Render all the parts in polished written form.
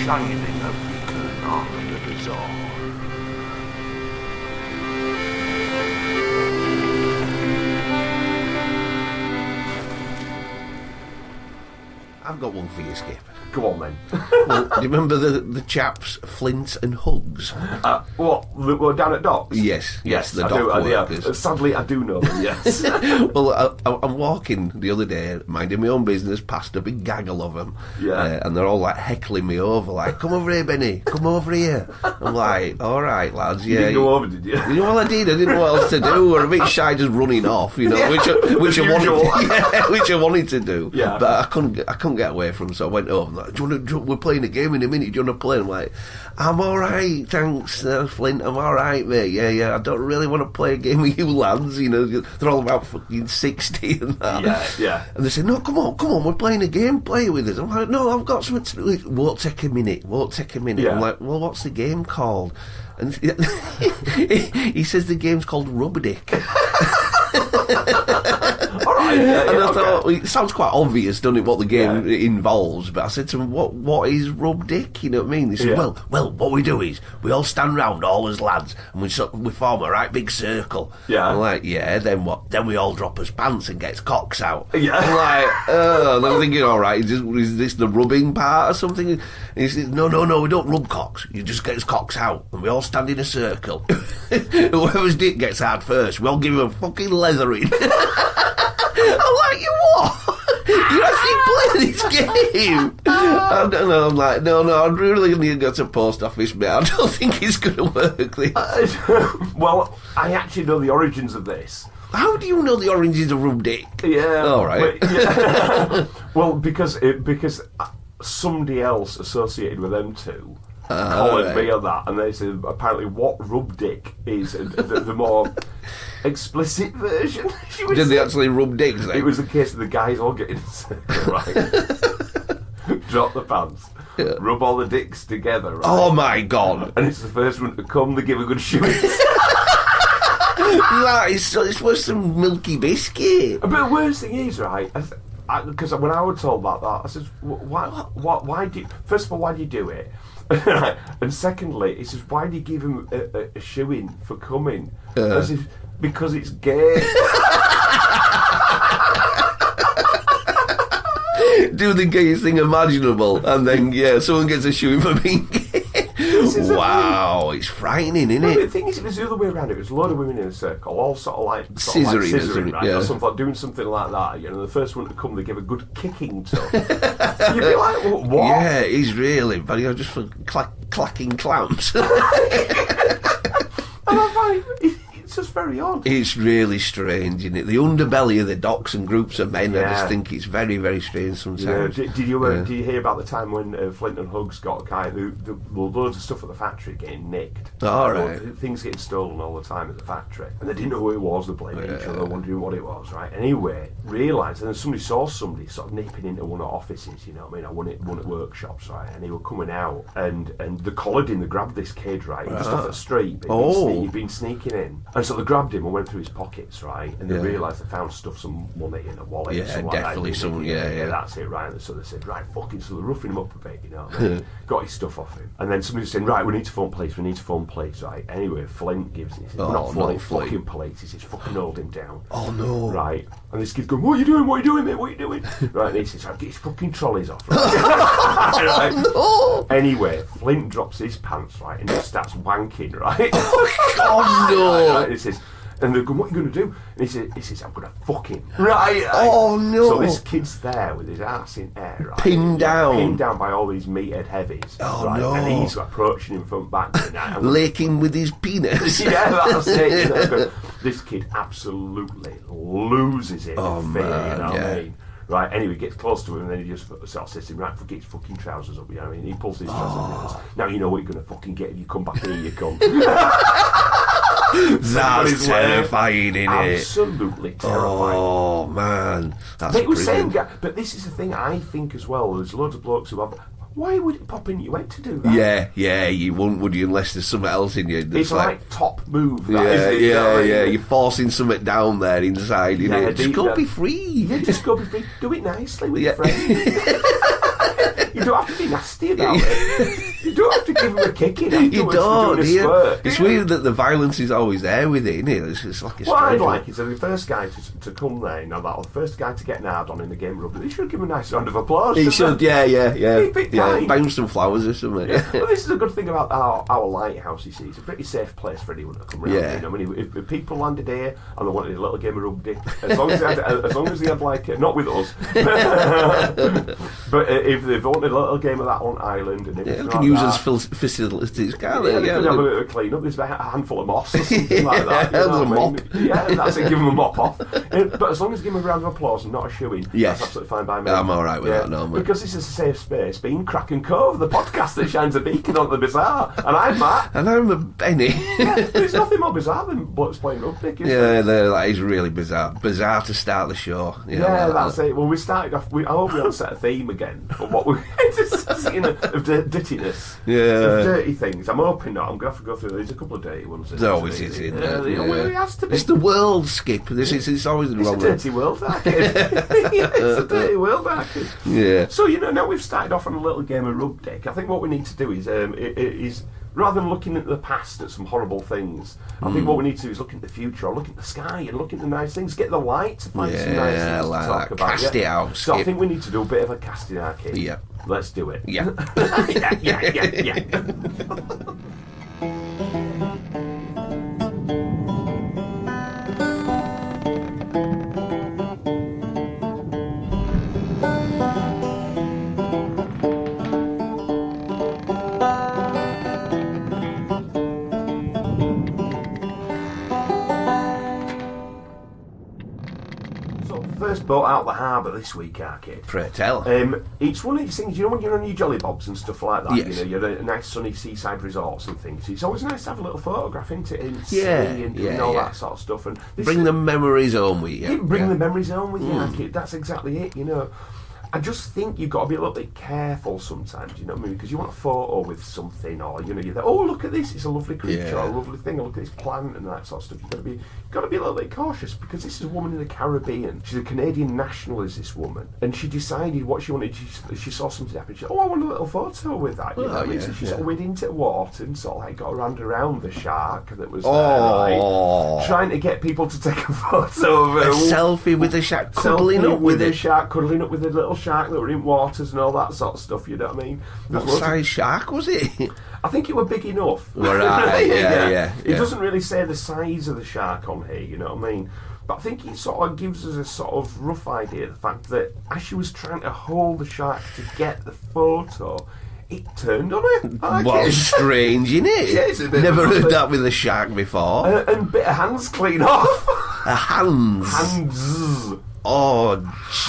shining a beacon on the bazaar. I've got one for you, Skip. Go on then. Well, do you remember the chaps Flint and Hugs? What? We're down at Docks? Yes, the I dock do. workers. Yeah. Sadly, I do know them. Yes. Well, I'm walking the other day, minding my own business, past a big gaggle of them. Yeah. And they're all like heckling me over, like, "Come over here, Benny. Come over here." I'm like, "All right, lads. Yeah." You didn't go over, did you? You know what I did? I didn't know what else to do. We're a bit shy, just running off. You know, Yeah. which I wanted, which I wanted to do. Yeah. But I couldn't get away from them, so I went over. I'm like, we're playing a game in a minute. Do you want to play? I'm like, "I'm all right, thanks, Flint. I'm all right, mate. Yeah. I don't really want to play a game with you lads. You know, they're all about fucking 60 and that." Yeah. And they said, "No, come on, we're playing a game. Play with us." I'm like, "No, I've got something to do. It won't take a minute. Yeah. I'm like, "Well, what's the game called?" And he says the game's called Rub Dick. All right. And I thought, well, it sounds quite obvious, doesn't it, what the game involves? But I said to him, what is Rub Dick? You know what I mean? They said, well, what we do is we all stand round, all as lads, and we form a right big circle. Yeah. I'm like, yeah, then what? Then we all drop his pants and gets cocks out. Yeah. I'm like, oh, and I'm thinking, all right, is this the rubbing part or something? And he says, no, we don't rub cocks. You just get his cocks out, and we all stand in a circle. Whoever's dick gets hard first, we all give him a fucking leathering. I'm like, you what? You actually play this game? I don't know. I'm like, no, I'm really going to go to post office, mate. I don't think it's going to work. This. Well, I actually know the origins of this. How do you know the origins of Rub Dick? Yeah. All right. Yeah. Well, because somebody else associated with them two collared me on that, and they said apparently what Rub Dick is the more explicit version. Did they actually rub dicks? It was the case of the guys all getting in a circle, right? Drop the pants, rub all the dicks together, right? Oh my god! And it's the first one to come. They give a good shoot. It's worse than Milky Biscuit. But the worst thing is, right? Because when I was told about that, I said, "Why do? First of all, why do you do it?" And secondly, he says, "Why do you give him a shoe-in for coming?" As if, because it's gay. Do the gayest thing imaginable, and then someone gets a shoe for being gay. Wow, it's frightening, isn't it? The thing is, it was the other way around. It was a load of women in a circle, all sort of like scissoring, right? Or something, doing something like that. You know, the first one to come, they give a good kicking to. You'd be like, what? Yeah, he's really, but just for clacking clamps. And I'm like, it's just very odd. It's really strange, isn't it? The underbelly of the docks and groups of men, I just think it's very, very strange sometimes. Did you hear about the time when Flint and Hugs got a guy, loads of stuff at the factory getting nicked? All right. Things getting stolen all the time at the factory. And they didn't know who it was, they blamed each other, wondering what it was, right? Anyway, realised, and then somebody saw somebody sort of nipping into one of the offices, you know what I mean? One at workshops, right? And they were coming out, and they collared him, they grabbed this kid, right? Just off the street, he'd been sneaking in. And so they grabbed him and went through his pockets, right? And they realised they found some money in a wallet. Yeah, definitely some. Yeah. That's it, right? And so they said, right, fucking. So they're roughing him up a bit, you know. What I mean? Got his stuff off him, and then somebody was saying, right, we need to phone police, right? Anyway, Flint gives it. He says, not fucking police. He says, fucking hold him down. Oh no! Right, and this kid's going, what are you doing, mate? What are you doing? Right, and he says, get his fucking trolleys off. Right? Oh no! Anyway, Flint drops his pants, right, and he starts wanking, right? Oh no! Right, and he says. And they're going, what are you going to do? And he says, I'm going to fuck him. Right. Oh, no. So this kid's there with his ass in air, right? Pinned down by all these meathead heavies. Oh, right? no. And he's approaching him from back. Laking with his penis. Yeah, that's it. You know? This kid absolutely loses it. Oh, in fear, man, you know what I mean? Right, anyway, gets close to him and then he just sort of says to him, right, get his fucking trousers up, you know what I mean? He pulls his trousers up and goes, now you know what you're going to fucking get if you come back here, you come. That's terrifying, isn't it? Absolutely terrifying. Oh, man. That's but it was brilliant. saying, but this is the thing I think as well, there's loads of blokes who have, why would it pop in your head to do that? Yeah, you wouldn't, would you, unless there's something else in you. It's like top move, that, isn't it? Yeah, you're forcing something down there inside, you know. Just go be free. Yeah, just go be free. Do it nicely with your friends. You don't have to be nasty about it. You don't have to give him a kicking afterwards. You don't, for doing a squirt. It's weird that the violence is always there with it, isn't it? It's like a What I'd strange like is the first guy to come there, the first guy to get an hard on in the game rugby, they should give him a nice round of applause. He should, yeah. Keep it kind. Bounce some flowers or something. Yeah. Well, this is a good thing about our lighthouse, you see. It's a pretty safe place for anyone to come round. Yeah. You know, I mean, if people landed here and they wanted a little game of rugby, as long as they had like, not with us, but if they wanted a little game of that on island, and They can use as facilities, can't they? they can have a bit of a clean up. There's a handful of moss or something like that. You know what I mean? Yeah, that's it. Give them a mop off. But as long as you give them a round of applause and not a shoeing, that's absolutely fine by me. I'm all right with that normally. Because this is a safe space, being Kraken Cove, the podcast that shines a beacon on the bizarre. And I'm Matt. And I'm a Benny. There's nothing more bizarre than blokes playing rugby, is Yeah, that is really bizarre. Bizarre to start the show. That's it. Well, we started off. I hope we don't set a theme again for what we're just of dirtiness, of dirty things. I'm hoping not. I'm going to have to go through. There's a couple of dirty ones. There always is in there. Well, it has to be. It's the world, Skip. It's always the wrong It's a dirty world, Arcade. It's a dirty world, Arcade. Yeah. So now we've started off on a little game of rugby. I think what we need to do is rather than looking at the past at some horrible things, I think what we need to do is look at the future, or look at the sky and look at the nice things, get the light to find some nice things to talk about. Cast it out. So I think we need to do a bit of a casting Arcade. Yeah. Let's do it. Yeah. yeah. First boat out the harbour this week, Arcade. Pray tell. It's one of these things, when you're on your jolly bobs and stuff like that, Yes. you're at nice sunny seaside resorts and things, it's always nice to have a little photograph, isn't it? And that sort of stuff. And bring the memories home with you. Bring the memories home with you, Arcade. That's exactly it, I just think you've got to be a little bit careful sometimes, you know what I mean? Because you want a photo with something, or you're there, oh, look at this, it's a lovely creature, or a lovely thing, or look at this plant and that sort of stuff. You've got to be a little bit cautious, because this is a woman in the Caribbean. She's a Canadian national, is this woman, and she decided what she wanted. She saw something happen. She said, oh, I want a little photo with that. You know what I mean? So she sort of went into the water and sort of like got around the shark that was there, trying to get people to take a photo of her. A selfie with the shark, cuddling up with the shark, cuddling up with the little shark that were in waters and all that sort of stuff, you know what I mean? What size shark was it? I think it were big enough. Right, yeah. It doesn't really say the size of the shark on here, you know what I mean? But I think it sort of gives us a sort of rough idea of the fact that as she was trying to hold the shark to get the photo, it turned on her. What strange, isn't it? Yeah, it's a bit Never heard that with a shark before. And bit of hands clean off. Hands. Hands. Oh,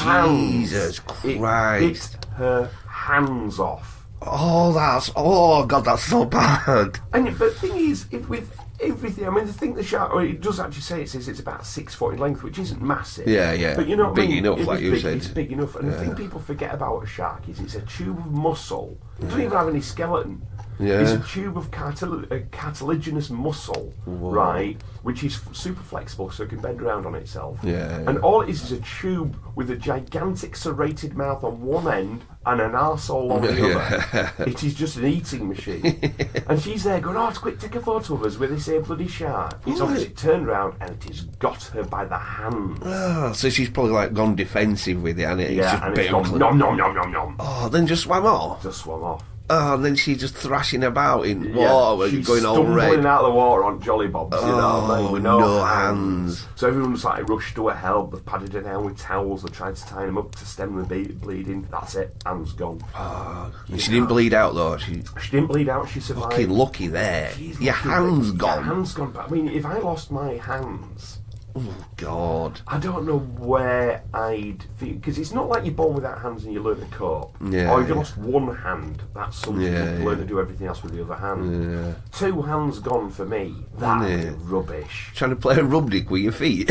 Jesus Christ. It bit her hands off. Oh, God, that's so bad. But the thing is, with everything, I mean, the thing the shark, it does actually say, it says it's about 6 foot in length, which isn't massive. Yeah. But you know what I mean? Big enough, like you said. It's big enough. And the thing people forget about a shark is it's a tube of muscle. It doesn't even have any skeleton. Yeah. It's a tube of cartilaginous muscle, right, which is super flexible, so it can bend around on itself. Yeah. And all it is a tube with a gigantic serrated mouth on one end and an arsehole on the other. It is just an eating machine. And she's there going, oh, quick, take a photo of us with this here bloody shark. It's obviously turned around and it has got her by the hands. Oh, so she's probably like gone defensive with it, and it's just and it's gone nom nom nom nom nom. Oh, then just swam off. Just swam off. Oh, and then she's just thrashing about in water, she's going all red. stumbling out of the water on jolly bobs, you know what I mean? No hands. So everyone's like rushed to her help. They've padded her down with towels. They tried to tie them up to stem the bleeding. That's it. Hands gone. Oh, she didn't bleed out though. She didn't bleed out. She survived. Fucking lucky there. Your hands gone. Your hands gone. But I mean, if I lost my hands, oh God, I don't know where I'd feel, because it's not like you're born without hands and you learn to cope. Yeah, or if you lost one hand, that's something you learn to do everything else with the other hand. Yeah. 2 hands gone for me. That is rubbish. Trying to play a rubdick with your feet.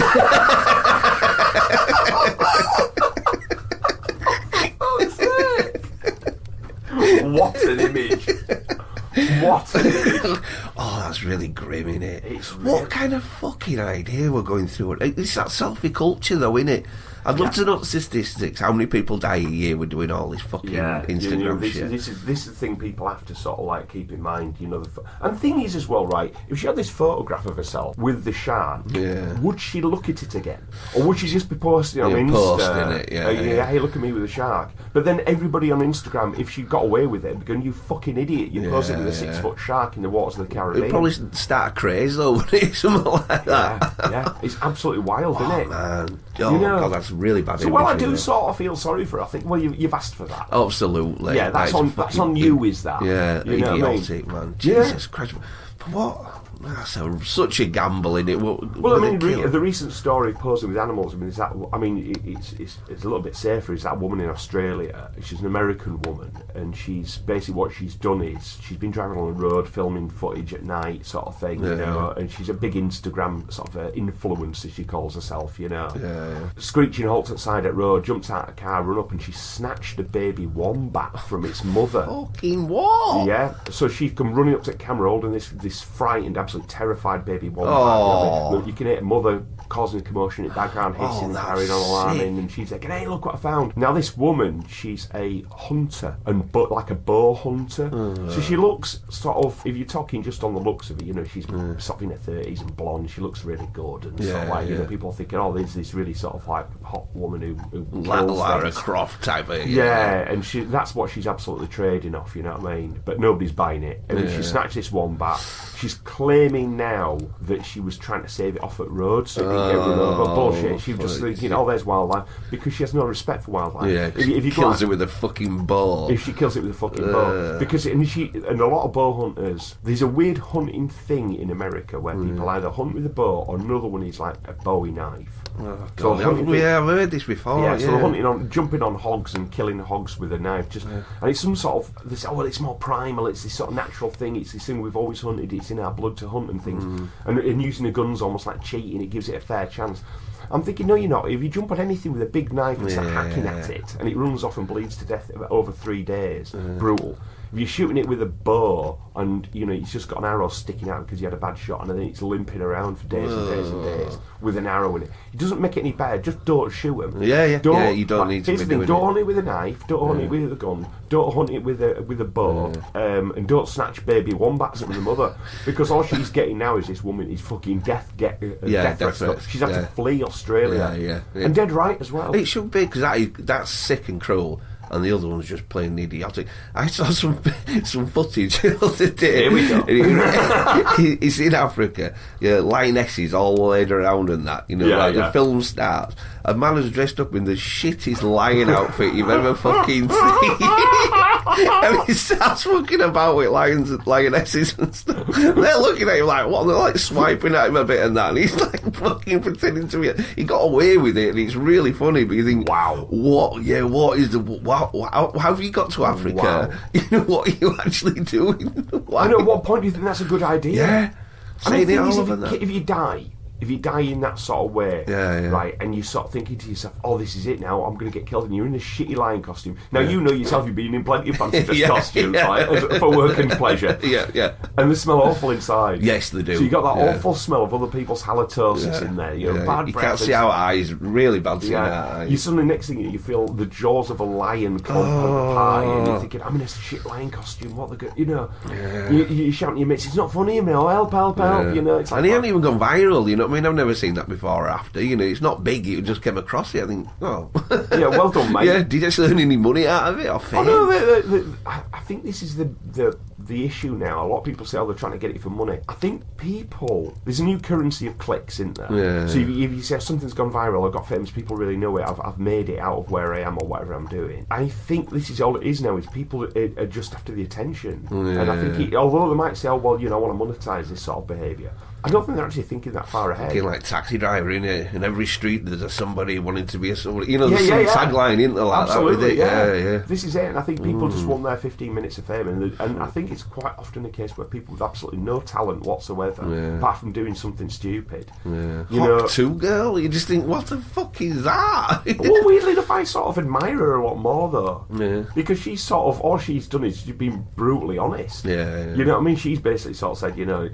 What an image! What an image! that's really grim, innit? It's What kind of fucking idea we're going through? It's that selfie culture, though, innit? I'd love to know the statistics. How many people die a year with doing all this fucking Instagram shit? This is the thing people have to sort of like keep in mind, you know. And the thing is as well, right? If she had this photograph of herself with the shark, would she look at it again, or would she just be posting on Insta? Hey, look at me with a shark. But then everybody on Instagram, if she got away with it, be going, you fucking idiot, you posted with a 6-foot shark in the waters of the Caribbean. It'd probably start a craze though, wouldn't it? Something like that. Yeah, it's absolutely wild, isn't it? Man. Oh, God, that's really bad. So, well, I do sort of feel sorry for her. I think, well, you've asked for that. Absolutely. Yeah, that's on you, is that? Yeah, you know idiotic, what I mean? Man. Jesus Christ. But what? That's such a gamble, innit? Well, I mean, the recent story posing with animals, it's a little bit safer. Is that woman in Australia? She's an American woman, and she's basically what she's done is she's been driving on the road, filming footage at night, sort of thing, you know. And she's a big Instagram sort of influencer, she calls herself, you know. Screeching halts outside at road, jumps out of the car, run up, and she snatched a baby wombat from its mother. Fucking what? Yeah. So she come running up to the camera, holding this frightened, absolutely terrified baby wombat. Oh. You can hear a mother causing a commotion in the background, hissing and carrying on alarming, and she's like, hey, look what I found. Now this woman, she's a hunter, like a bow hunter. So she looks sort of, if you're talking just on the looks of it, you know, she's sort of in her 30s and blonde, she looks really good, and sort of like, you know, people are thinking, oh, there's this really sort of like hot woman who Lara Croft type of and that's what she's absolutely trading off, you know what I mean? But nobody's buying it. And she snatched this wombat. She's claiming now that she was trying to save it off at road, so it didn't get run over. Bullshit. She was just thinking, oh, there's wildlife, because she has no respect for wildlife. Yeah, if you kills it with a fucking bow. If she kills it with a fucking bow, because and a lot of bow hunters, there's a weird hunting thing in America where people either hunt with a bow, or another one is like a Bowie knife. So I've heard this before. So they're jumping on hogs and killing hogs with a knife. And it's some sort of this. Oh well, it's more primal. It's this sort of natural thing. It's this thing we've always hunted. It's in our blood to hunt and things. And using a gun's almost like cheating. It gives it a fair chance. I'm thinking, no, you're not. If you jump on anything with a big knife and start hacking at it, and it runs off and bleeds to death over 3 days, brutal. If you're shooting it with a bow and, you know, it's just got an arrow sticking out because you had a bad shot, and then it's limping around for days and days and days with an arrow in it. It doesn't make it any better. Just don't shoot them. You don't need to be doing Don't hunt it with a knife. Don't hunt it with a gun. Don't hunt it with a bow. And don't snatch baby wombats from the mother, because all she's getting now is this woman is fucking death threats. She's had to flee Australia. And dead right as well. It should be, because that's sick and cruel. And the other one's just plain idiotic. I saw some footage the other day. Here we go. It's in Africa. Lionesses all laid around and that. You know, the film starts. A man is dressed up in the shittest lion outfit you've ever fucking seen. And he starts fucking about with lions and lionesses and stuff. They're looking at him like, what? They're like swiping at him a bit and that. And he's like fucking pretending to be. He got away with it, and it's really funny. But you think, wow, what? Yeah, what is the? How have you got to Africa? Wow. You know, what are you actually doing? I know. At what point do you think that's a good idea? Yeah, I mean, if you die in that sort of way, right, and you sort of thinking to yourself, oh, this is it now, I'm going to get killed, and you're in a shitty lion costume. Now, you know yourself, you've been in plenty of fancy dress costumes, right, for work and pleasure. And they smell awful inside. Yes, they do. So you got that awful smell of other people's halitosis in there. You know, bad you breath. can't see our eyes, really bad seeing our eyes. You suddenly, next thing you feel the jaws of a lion come pie, and you're thinking, I'm in a shit lion costume, what the good, you know. You're shouting at your mates, it's not funny, you know, help, you know. It's like, and he hasn't even gone viral, you know what I mean? I've never seen that before or after, you know. It's not big, you just came across it. I think, yeah, well done, mate. Yeah, did you actually earn any money out of it or fame? I think this is the issue now. A lot of people say, they're trying to get it for money. I think there's a new currency of clicks, isn't there? So if you say something's gone viral, I've got famous people really know it, I've made it out of where I am or whatever I'm doing. I think this is all it is now, is people are just after the attention. And I think although they might say, oh, well, you know, I want to monetize this sort of behaviour, I don't think they're actually thinking that far ahead. Fucking like Taxi Driver, innit? In every street there's a somebody wanting to be a somebody. You know, there's some tagline, isn't there, like Absolutely, that with it? Yeah. This is it, and I think people just want their 15 minutes of fame, and I think it's quite often a case where people with absolutely no talent whatsoever, apart from doing something stupid. Yeah. You know, Hawk 2 girl, you just think, what the fuck is that? Well, weirdly enough, I sort of admire her a lot more, though. Yeah. Because she's sort of, all she's done is she's been brutally honest. Yeah. You know what I mean? She's basically sort of said, you know,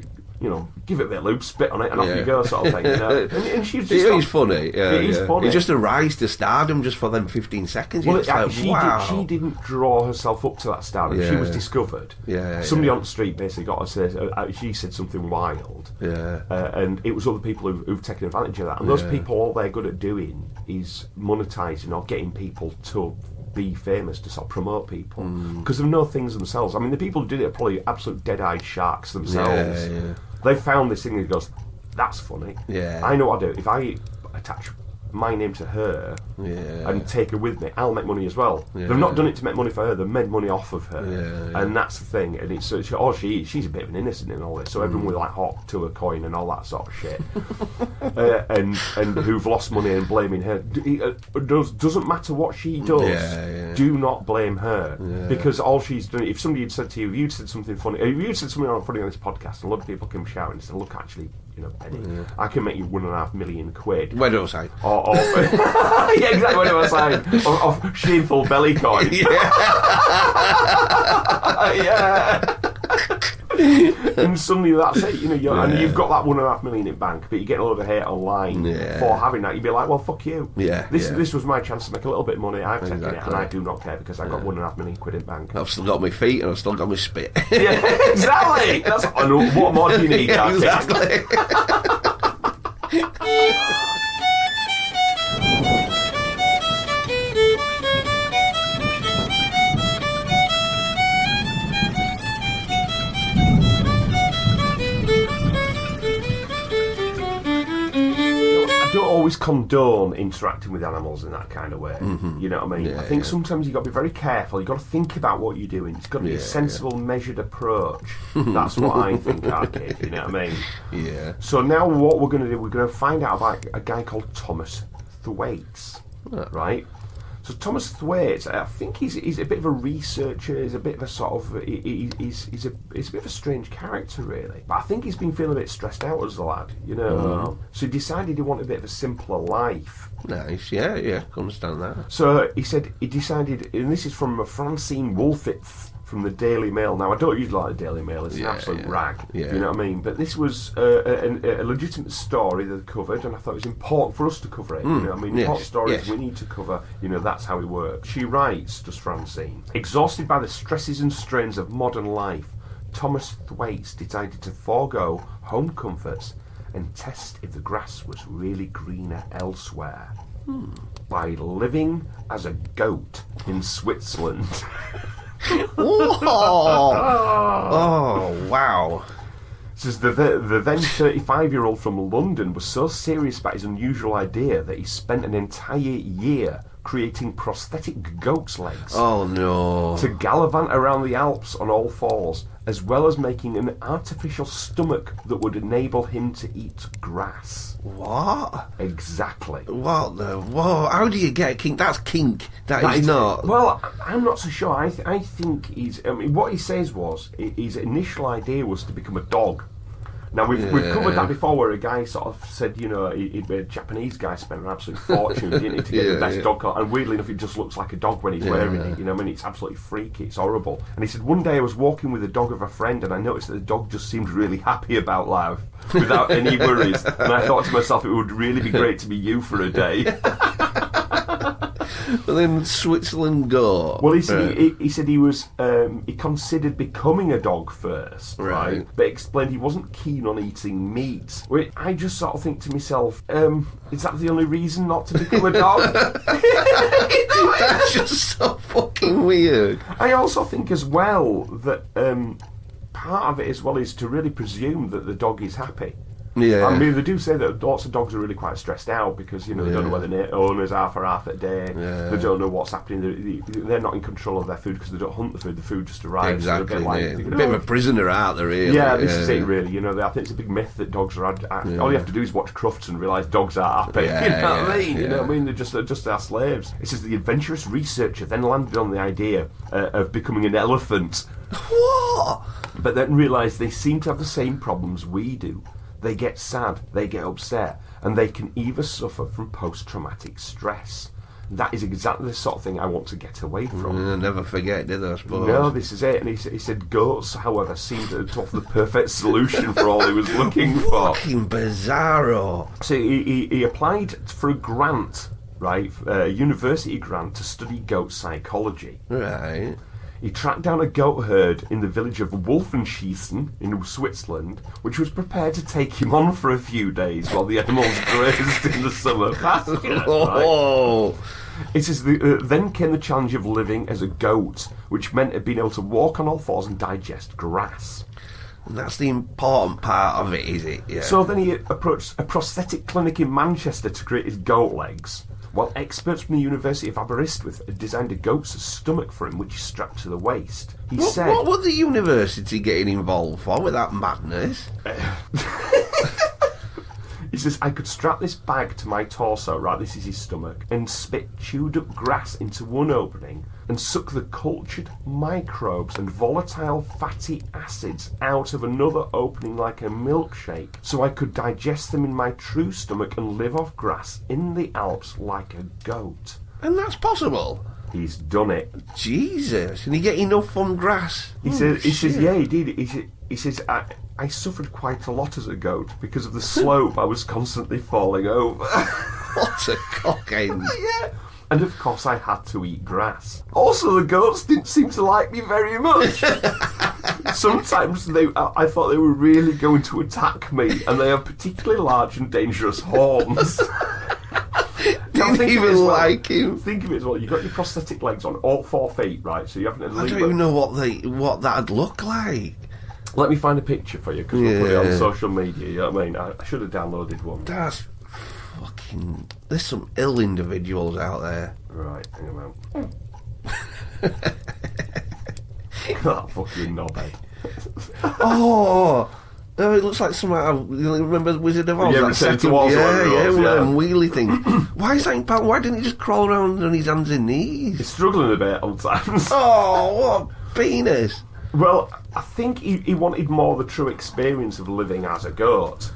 give it a bit of lube, spit on it, and off you go, sort of thing. You know? And she's just. He's funny. Yeah, he's funny. He just a rise to stardom just for them 15 seconds. Well, It's like, wow. she didn't draw herself up to that stardom. She was discovered. Somebody on the street basically got her to say, she said something wild. Yeah. And it was other people who've taken advantage of that. And those people, all they're good at doing is monetising or getting people to be famous, to sort of promote people, because they know things themselves. I mean, the people who did it are probably absolute dead-eyed sharks themselves. They found this thing that goes, that's funny. I know what I do. If I attach my name to her and take her with me, I'll make money as well. They've not done it to make money for her, they've made money off of her. And that's the thing. And it's she's a bit of an innocent in all this, so everyone with like Hawk to a coin and all that sort of shit, and who've lost money and blaming her, doesn't matter what she does, do not blame her, because all she's done, if somebody had said to you, if you'd said something funny, if you'd said something funny on this podcast, and a lot of people came shouting and said, look, actually, you know, Eddie, I can make you £1.5 million. Where do I say? Yeah, exactly what I was saying. Of shameful belly coin. And suddenly that's it, you know, and you've got that £1.5 million in bank, but you get a lot of hate online for having that. You'd be like, well, fuck you. This was my chance to make a little bit of money. I've taken it, and I do not care because I've got £1.5 million in bank. I've still got my feet and I've still got my spit. Yeah, exactly. That's what more do you need? Exactly. I don't always condone interacting with animals in that kind of way. You know what I mean? I think sometimes you've got to be very careful. You've got to think about what you're doing. It's got to be a sensible, measured approach. That's what I think, Arcade. You know what I mean? Yeah. So now what we're going to do, we're going to find out about a guy called Thomas Thwaites, right? So Thomas Thwaites, I think he's a bit of a researcher. He's a bit of a sort of he's a bit of a strange character, really. But I think he's been feeling a bit stressed out as a lad, you know. So he decided he wanted a bit of a simpler life. Nice, yeah, can understand that. So he said he decided, and this is from Francine Wolfitz from the Daily Mail. Now, I don't usually like the Daily Mail, it's an absolute rag, you know what I mean? But this was a legitimate story that they covered, and I thought it was important for us to cover it, you know what I mean? Important stories we need to cover, you know, that's how it works. She writes, does Francine, exhausted by the stresses and strains of modern life, Thomas Thwaites decided to forego home comforts and test if the grass was really greener elsewhere by living as a goat in Switzerland. Oh, wow. Says the then 35-year-old from London was so serious about his unusual idea that he spent an entire year creating prosthetic goat's legs. Oh, no. To gallivant around the Alps on all fours, as well as making an artificial stomach that would enable him to eat grass. What? Exactly. What the? Whoa, how do you get kink? That's kink. That is not. Well, I'm not so sure. I think he's... I mean, what he says was, his initial idea was to become a dog. Now, we've covered that before, where a guy sort of said, you know, a Japanese guy spent an absolute fortune, didn't he, to get the best dog collar, and weirdly enough, it just looks like a dog when he's wearing it, you know, I mean, it's absolutely freaky, it's horrible. And he said, one day I was walking with the dog of a friend, and I noticed that the dog just seemed really happy about life, without any worries, and I thought to myself, it would really be great to be you for a day. But then Switzerland go. Well, he said he was he considered becoming a dog first, right? But explained he wasn't keen on eating meat. Which I just sort of think to myself, is that the only reason not to become a dog? That's just so fucking weird. I also think as well that part of it as well is to really presume that the dog is happy. Yeah. I mean, they do say that lots of dogs are really quite stressed out because, you know, they don't know where the owners are for half a day. Yeah. They don't know what's happening. They're not in control of their food because they don't hunt the food. The food just arrives. Exactly. So A bit of a prisoner out there, really. Yeah, this is it, really. You know, I think it's a big myth that dogs are... All you have to do is watch Crufts and realise dogs are happy. You know what I mean? You know what I mean? They're just our slaves. It says the adventurous researcher then landed on the idea of becoming an elephant. What? But then realised they seem to have the same problems we do. They get sad, they get upset, and they can even suffer from post-traumatic stress. That is exactly the sort of thing I want to get away from. Never forget, did I suppose? No, this is it. And he said goats, however, seemed to offer the perfect solution for all he was looking for. Fucking bizarro. So he applied for a grant, right, a university grant to study goat psychology. Right. He tracked down a goat herd in the village of Wolfenschiessen in Switzerland, which was prepared to take him on for a few days while the animals grazed in the summer pasture. Oh. Right? It says then came the challenge of living as a goat, which meant being able to walk on all fours and digest grass. And that's the important part of it, is it? Yeah. So then he approached a prosthetic clinic in Manchester to create his goat legs, while experts from the University of Aberystwyth designed a goat's stomach for him, which is strapped to the waist. He said... What were the university getting involved for with that madness? He says, I could strap this bag to my torso, right, this is his stomach, and spit chewed up grass into one opening and suck the cultured microbes and volatile fatty acids out of another opening like a milkshake, so I could digest them in my true stomach and live off grass in the Alps like a goat. And that's possible? He's done it. Jesus, and he get enough from grass? He says, yeah, he did. He says, I suffered quite a lot as a goat because of the slope. I was constantly falling over. What a cockend. Yeah. And of course I had to eat grass. Also, the goats didn't seem to like me very much. Sometimes I thought they were really going to attack me, and they have particularly large and dangerous horns. Didn't even like him. Think of it as well. You've got your prosthetic legs on, all 4 feet, right? So you haven't. I don't even know what that'd look like. Let me find a picture for you because we'll put it on social media. You know what I mean? I should have downloaded one. That's fucking. There's some ill individuals out there. Right, hang on. That fucking knobhead. Oh, it looks like some out of, remember the Wizard of Oz? Yeah, that Return to second, Oz, one of yeah. them wheelie things. Why is that in part? Why didn't he just crawl around on his hands and knees? He's struggling a bit on times. Oh, what a penis! Well, I think he wanted more the true experience of living as a goat.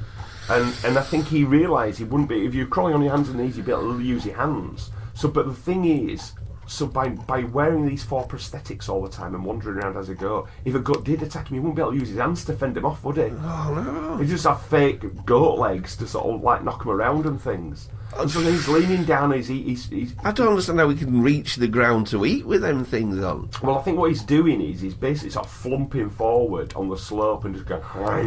And I think he realised he wouldn't be, if you're crawling on your hands and knees, you'd be able to use your hands. So, but the thing is, so by wearing these 4 prosthetics all the time and wandering around as a goat, if a goat did attack him, he wouldn't be able to use his hands to fend him off, would he? Oh, no. He'd just have fake goat legs to sort of like knock him around and things. And so then he's leaning down, he's I don't understand how we can reach the ground to eat with them things on. well, I think what he's doing is he's basically sort of flumping forward on the slope and just going hi,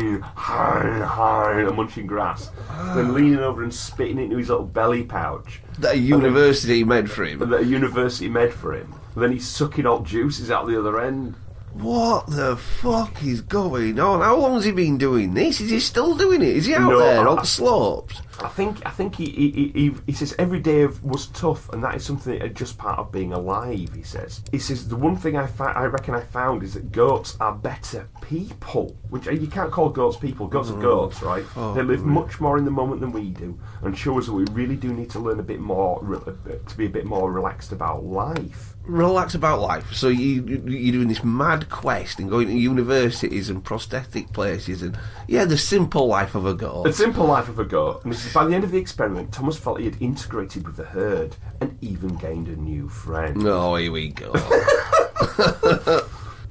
and munching grass. Then leaning over and spitting it into his little belly pouch. That a university made for him. That a university made for him. And then he's sucking all juices out the other end. What the fuck is going on? How long has he been doing this? Is he still doing it? Is he out No, there on the slopes? I think he says every day was tough, and that is something that just part of being alive. He says the one thing I reckon I found is that goats are better people, which you can't call goats people. Goats are goats, right? They live much more in the moment than we do, and show us that we really do need to learn a bit more to be a bit more relaxed about life. Relax about life. So you're doing this mad quest and going to universities and prosthetic places and the simple life of a goat. The simple life of a goat. And this is, by the end of the experiment, Thomas felt he had integrated with the herd and even gained a new friend. Oh, here we go.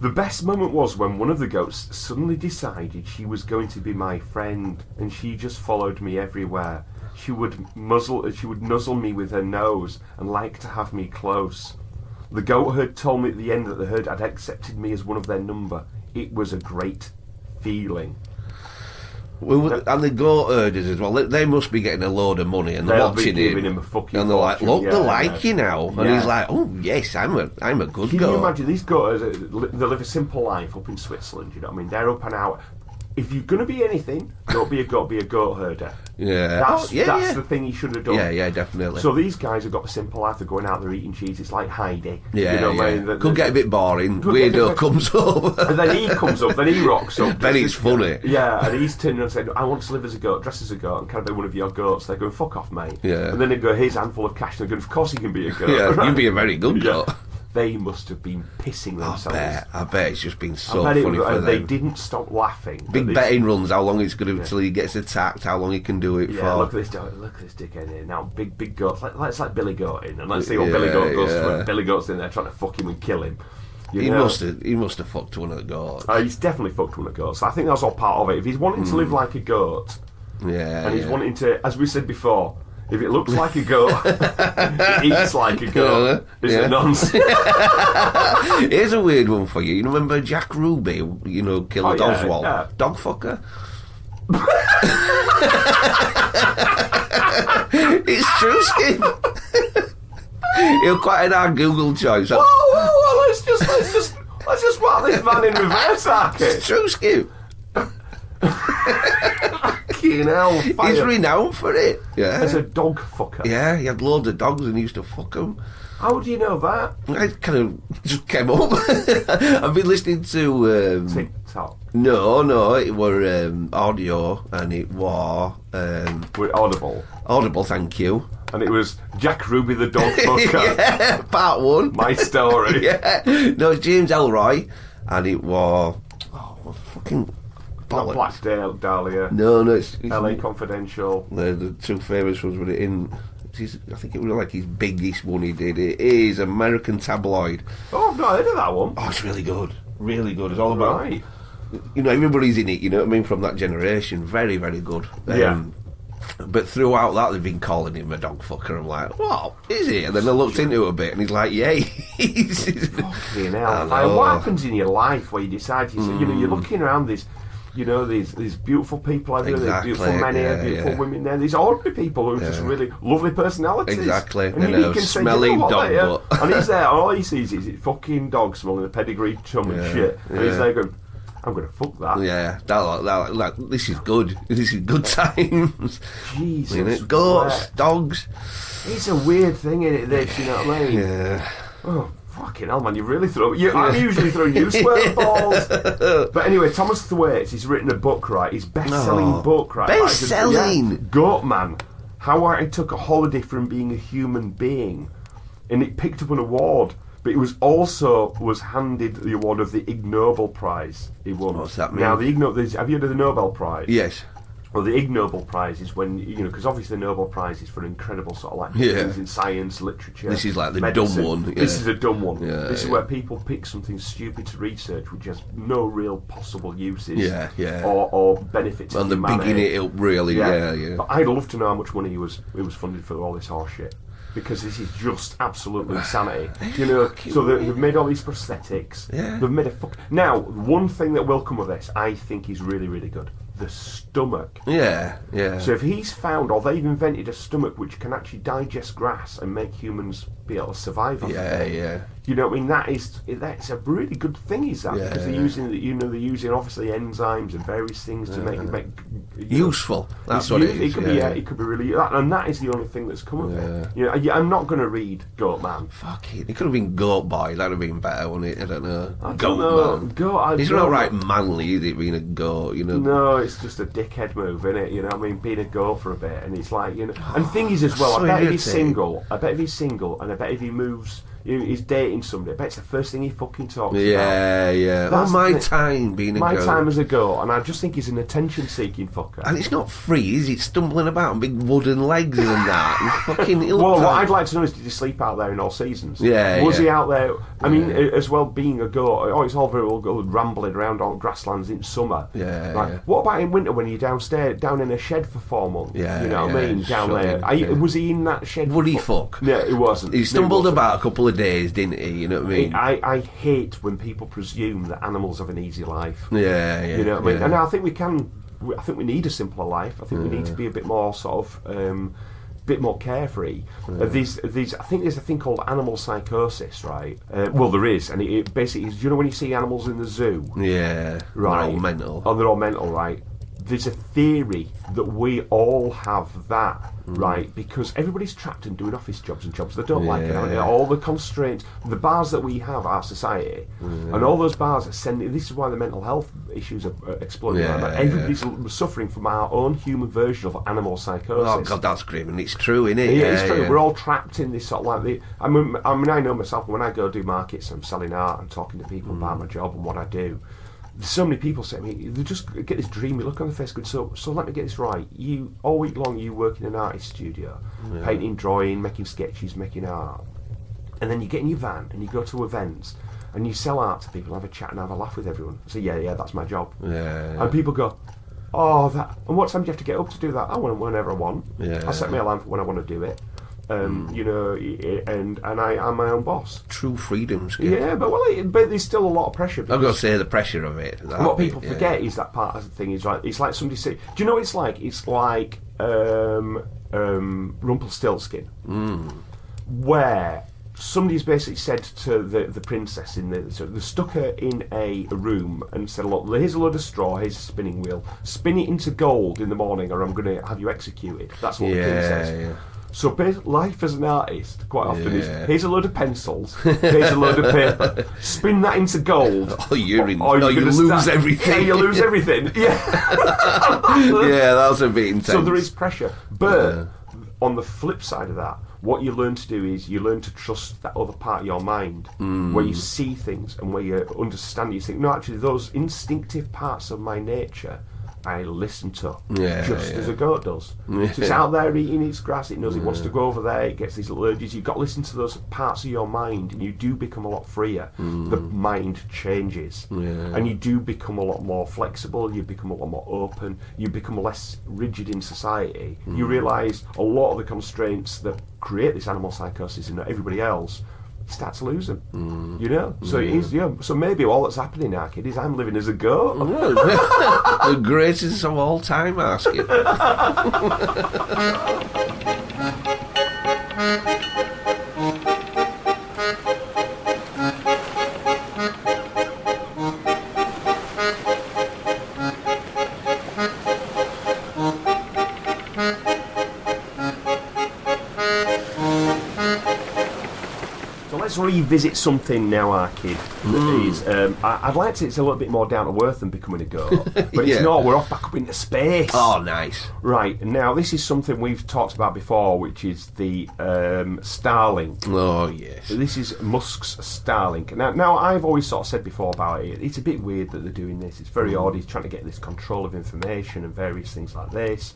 The best moment was when one of the goats suddenly decided she was going to be my friend, and she just followed me everywhere. She would nuzzle me with her nose and like to have me close. The goat herd told me at the end that the herd had accepted me as one of their number. It was a great feeling. Well, and the goat herders as well, they must be getting a load of money and they're watching him. And they're like, look, they like you now. And he's like, oh, yes, I'm a good goat. Can you imagine, these goats, they live a simple life up in Switzerland, you know what I mean? They're up and out if you're going to be anything, don't be a goat, be a goat herder. Yeah. That's the thing he should have done. Yeah, definitely. So these guys have got a simple life. They're going out there eating cheese. It's like Heidi. Yeah, you know what I yeah. mean? Could get a bit boring. Weirdo comes up. And then he comes up, then he rocks up. Then it's funny. Yeah, and he's turning around and saying, I want to live as a goat, dress as a goat, and can I be one of your goats? They're going, fuck off, mate. Yeah. And then they go, here's a handful of cash, and they're going, of course he can be a goat. Yeah, right? you'd be a very good goat. They must have been pissing themselves. I bet it's just been so funny for them. They didn't stop laughing. Big betting runs, how long it's going to until he gets attacked, how long he can do it for. Yeah, look at this dickhead here. Now, big goats. Let's let Billy Goat in, and let's see what Billy Goat goes through. Billy Goat's in there trying to fuck him and kill him. He must have fucked one of the goats. He's definitely fucked one of the goats. I think that's all part of it. If he's wanting to live like a goat, and he's wanting to, as we said before, if it looks like a goat, it eats like a goat. It's a nonsense. Here's a weird one for you. You remember Jack Ruby, killed Oswald? Yeah. Dog fucker? It's true, Skip. You're quite an hard Google choice. Whoa, let's just mark this man in reverse, Arky. It's true, Skip. Fucking hell, fire. He's renowned for it. Yeah. As a dog fucker. Yeah, he had loads of dogs and he used to fuck them. How do you know that? I kind of just came up. I've been listening to... TikTok. No, it were audio and it was... With Audible. Audible, thank you. And it was Jack Ruby the dog fucker. Yeah, part one. My story. Yeah. No, it's James Elroy and it was... Oh, fucking... Not Black Dahlia. No, it's LA Confidential. The two famous ones were in... I think it was like his biggest one he did. It is American Tabloid. Oh, I've not heard of that one. Oh, it's really good. Really good. It's all about... Right. Everybody's in it, you know what I mean, from that generation. Very, very good. Yeah. But throughout that, they've been calling him a dog fucker. I'm like, what? Is he? And then I looked into it a bit, and he's like, yeah, he's... Fucking hell. What happens in your life where you decide, you're looking around this... these beautiful people out there, Exactly, these beautiful men here, beautiful women there, these ordinary people who are just really lovely personalities. Exactly. And you can say, smelly dog butt. And he's there, and all he sees is his fucking dog smelling a pedigree chum and shit. And he's there going, I'm going to fuck that. Yeah, this is good. This is good times. Jesus. Goats, dogs. It's a weird thing, isn't it, this, you know what I mean? Yeah. Oh, fucking hell, man, you really throw... I'm usually throwing you sweat balls. But anyway, Thomas Thwaites, he's written a book, right? His best-selling book, right? Best-selling? Goatman. How I took a holiday from being a human being. And it picked up an award. But it was handed the award of the Ig Nobel Prize. He won. What's that mean? Now, have you heard of the Nobel Prize? Yes. Well, the Ig Nobel Prize is when, because obviously the Nobel Prize is for incredible sort of things in science, literature. This is like the medicine. dumb one. Yeah. This is a dumb one. Yeah, this is where people pick something stupid to research which has no real possible uses or benefits to and they're humanity. bigging it up really, yeah. But I'd love to know how much money he was funded for all this horse shit. Because this is just absolute insanity. So they've made all these prosthetics. Yeah. They've made Now, one thing that will come of this, I think is really, really good. The stomach. Yeah. So if he's found, or they've invented a stomach which can actually digest grass and make humans be able to survive on it. Yeah. You know what I mean? That's a really good thing, is that? Because they're using obviously enzymes and various things to make it useful. That's what it is. It could be really, and that is the only thing that's come of it. I'm not going to read Goatman. Fuck it. It could have been Goat Boy. That'd have been better, wouldn't it? I don't know. Goatman. It's not right manly, is it? Being a goat, No, it's just a dickhead move, isn't it? You know what I mean? Being a goat for a bit, and it's like, And thing is as well, I bet if he's single, and I bet if he moves. He's dating somebody. I bet it's the first thing he fucking talks about. Yeah. That's my time being a my goat. time as a goat, and I just think he's an attention-seeking fucker. And it's not free, is it? Stumbling about on big wooden legs and that. What I'd like to know is, did he sleep out there in all seasons? Was he out there? I mean, as well, being a goat. It's all very well good rambling around on grasslands in summer. What about in winter when you're down in a shed for 4 months? You know what I mean? Down there. Was he in that shed? Would he fuck? No, he wasn't. He stumbled about a couple of days, didn't he? You know what I mean? I hate when people presume that animals have an easy life. Yeah. You know what I mean? And I think we need a simpler life. I think we need to be a bit more sort of bit more carefree. These I think there's a thing called animal psychosis, right? Well, there is, and it basically is, you know when you see animals in the zoo? Yeah, Right. they're all mental. Oh, they're all mental, right? There's a theory that we all have that, right? Because everybody's trapped and doing office jobs and jobs they don't like. And all the constraints, the bars that we have, our society, and all those bars are sending. This is why the mental health issues are exploding. Everybody's suffering from our own human version of animal psychosis. Oh God, that's grim, and it's true, isn't it? Yeah, it's true. We're all trapped in this sort of I mean, I know myself when I go do markets, I'm selling art and talking to people about my job and what I do. So many people say to me, they just get this dreamy look on their face, going, so let me get this right. You all week long you work in an artist studio, painting, drawing, making sketches, making art, and then you get in your van and you go to events and you sell art to people, have a chat and have a laugh with everyone. I say, yeah, that's my job. And people go, oh, that. And what time do you have to get up to do that? Whenever I want. I set my alarm for when I want to do it. You know, and I'm my own boss. True freedom. Yeah, but there's still a lot of pressure. I've got to say the pressure of it. What people forget is that part of the thing is like it's like somebody say, do you know what it's like? It's like Rumpelstiltskin, where somebody's basically said to the princess so they stuck her in a room and said, look, here's a load of straw, here's a spinning wheel, spin it into gold in the morning or I'm going to have you executed. That's what the king says. Yeah. So life as an artist quite often is, here's a load of pencils, here's a load of paper, spin that into gold. Oh, you lose everything. Yeah, you lose everything. Yeah. Yeah, that's a bit intense. So there is pressure. But on the flip side of that, what you learn to do is you learn to trust that other part of your mind, where you see things and where you understand, you think, no, actually those instinctive parts of my nature I listen to, as a goat does. So it's out there eating its grass, it knows it wants to go over there, it gets these little urges. You've got to listen to those parts of your mind and you do become a lot freer. The mind changes and you do become a lot more flexible, you become a lot more open, you become less rigid in society. You realise a lot of the constraints that create this animal psychosis in everybody else, you start to lose them, you know. So it is, so maybe all that's happening now, kid, is I'm living as a goat. The greatest of all time, asking. Let's revisit something now, our kid. I'd like to. It's a little bit more down to earth than becoming a goat, but it's not. We're off back up into space. Oh, nice. Right now, this is something we've talked about before, which is the Starlink. Oh yes. This is Musk's Starlink. Now, I've always sort of said before about it. It's a bit weird that they're doing this. It's very odd. He's trying to get this control of information and various things like this.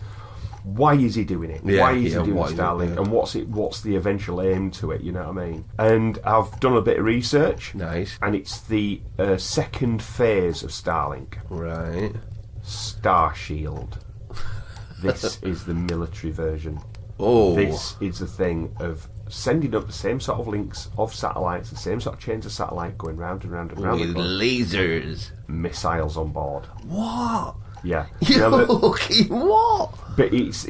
Why is he doing it? Why is he doing Starlink? And what's the eventual aim to it? You know what I mean? And I've done a bit of research. Nice. And it's the second phase of Starlink. Right. Starshield. This is the military version. Oh. This is the thing of sending up the same sort of links of satellites, the same sort of chains of satellite going round and round and round. With lasers. Missiles on board. What? Yeah. What? But it's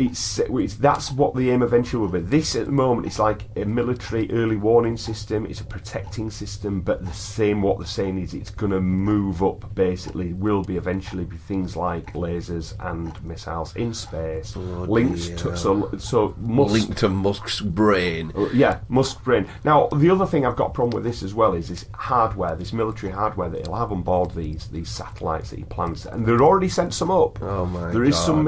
that's what the aim eventually will be. This at the moment is like a military early warning system. It's a protecting system, but what they're saying is it's going to move up. Basically, will be eventually be things like lasers and missiles in space, linked to Musk, linked to Musk's brain. Yeah, Musk's brain. Now, the other thing I've got a problem with this as well is this hardware, this military hardware that he'll have on board these satellites that he plans, and they're already sent some up. Oh my! There is some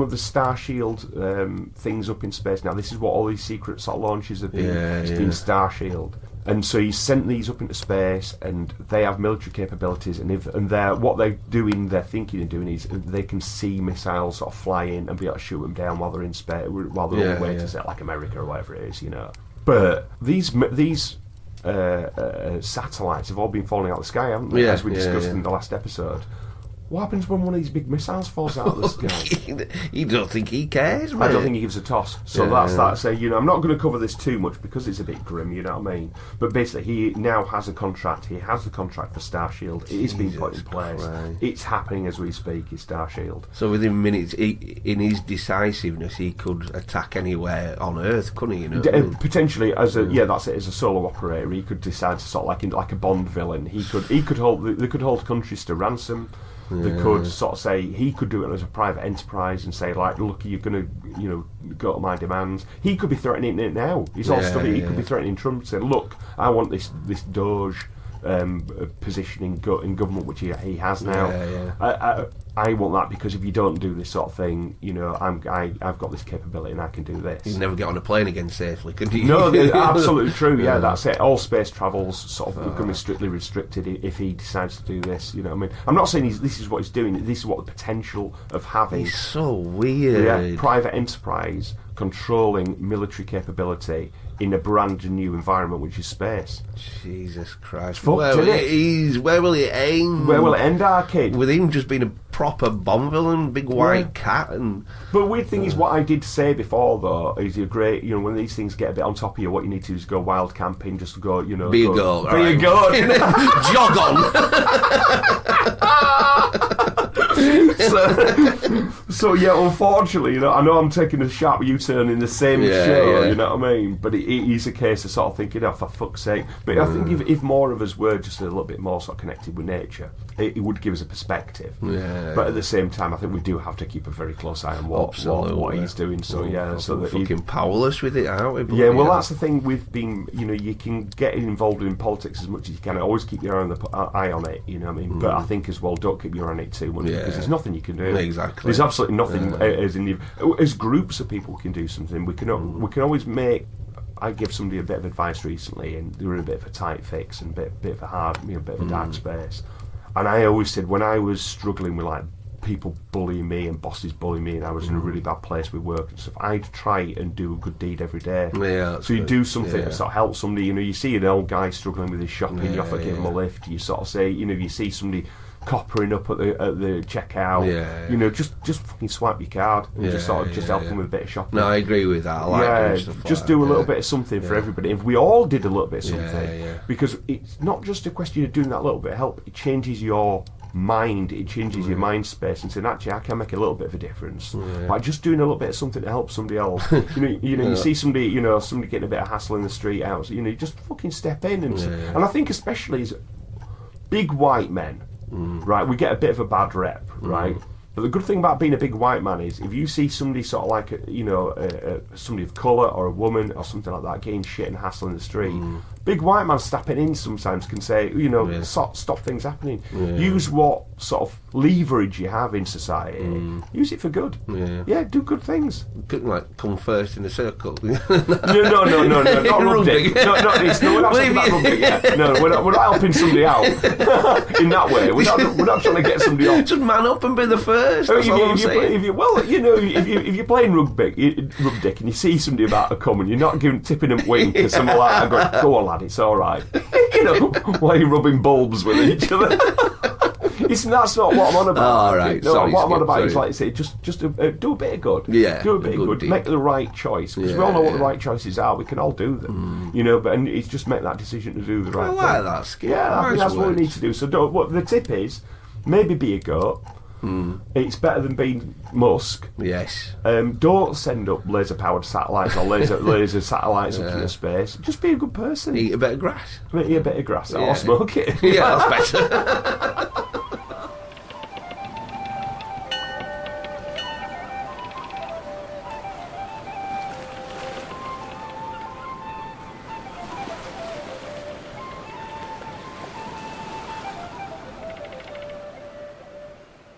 of the Starshield things up in space now. This is what all these secret sort of launches have been. It's been Starshield, and so he's sent these up into space, and they have military capabilities. And what they're thinking of doing is they can see missiles sort of fly in and be able to shoot them down while they're in space, while they're on the way to say like America or whatever it is, you know. But these satellites have all been falling out of the sky, haven't they? As we discussed in the last episode. What happens when one of these big missiles falls out of the sky? You don't think he cares, mate? I don't think he gives a toss. So that's that. So, I'm not going to cover this too much because it's a bit grim, you know what I mean? But basically, he now has a contract. He has the contract for Starshield. It is being put in place. Christ. It's happening as we speak, it's Starshield. So within minutes, in his decisiveness, he could attack anywhere on Earth, couldn't he? You know? Potentially, as that's it. As a solo operator, he could decide to sort of like a Bond villain. They could hold countries to ransom. They could sort of say he could do it as a private enterprise and say like, look, you're going to go to my demands. He could be threatening it now. He's all studied. He could be threatening Trump, saying, look, I want this Doge position in government, which he has now. I want that because if you don't do this sort of thing, I've got this capability and I can do this. You never get on a plane again safely, can you? No, absolutely true. Yeah, that's it. All space travel's sort of going to be strictly restricted if he decides to do this. You know what I mean? I'm not saying this is what he's doing. This is what the potential of having. He's so weird. Yeah, private enterprise controlling military capability in a brand new environment, which is space. Jesus Christ! Where will it aim? Where will it end, our kid? With him just being a proper Bond villain, big white cat, and. But the weird thing is, what I did say before, though, is you're great. When these things get a bit on top of you, what you need to do is go wild camping, just go, be a goat, be a goat, jog on. So unfortunately, I know I'm taking a sharp U-turn in the same show, you know what I mean? But it is a case of sort of thinking, for fuck's sake. But I think if more of us were just a little bit more sort of connected with nature, it would give us a perspective. Yeah. But at the same time, I think we do have to keep a very close eye on what he's doing. So so that fucking powerless with it, aren't we? Yeah, well, that's the thing with being. You can get involved in politics as much as you can. Always keep your eye on it. You know what I mean? But I think as well, don't keep your eye on it too much because there's nothing you can do. Exactly. There's absolutely nothing. As groups of people can do something. We can always make. I gave somebody a bit of advice recently, and they were in a bit of a tight fix and a bit of a hard, bit of a dark space. And I always said when I was struggling with like people bullying me and bosses bullying me, and I was in a really bad place with work and stuff, I'd try and do a good deed every day. Yeah, so you do something to sort of help somebody. You see an old guy struggling with his shopping, you offer to give him a lift. You sort of say, you see somebody coppering up at the checkout. Just fucking swipe your card and just help them with a bit of shopping. No, I agree with that. I like doing stuff just like do that. a little bit of something for everybody. If we all did a little bit of something, because it's not just a question of doing that little bit of help. It changes your mind. It changes your mind space and saying, actually, I can make a little bit of a difference by just doing a little bit of something to help somebody else. You see somebody, somebody getting a bit of hassle in the street out. So, you just fucking step in and I think especially as big white men. Right, we get a bit of a bad rep, right? But the good thing about being a big white man is if you see somebody sort of like, somebody of colour or a woman or something like that getting shit and hassle in the street, big white man stepping in sometimes can say, stop things happening. Use what sort of leverage you have in society. Use it for good. Yeah, do good things. Couldn't like come first in a circle. No, not rugby. No, we're not talking about rugby yet. No, we're not helping somebody out in that way. We're not trying to get somebody off. Just man up and be the first. That's all I'm saying. If you're playing rugby and you see somebody about to come and you're not tipping them wink or something like that, go on lad, it's all right. While you're rubbing bulbs with each other. That's not what I'm on about. All right. No, what I'm on about is like I say, just do a bit of good. Yeah, do a bit of good. Make the right choice because we all know what the right choices are. We can all do them, But it's just make that decision to do the right thing. I like that, Skip. Yeah, I think that's what we need to do. So, the tip is maybe be a goat. It's better than being Musk. Yes. Don't send up laser-powered satellites or laser satellites up into space. Just be a good person. Eat a bit of grass. Eat a bit of grass or smoke it. Yeah, that's better.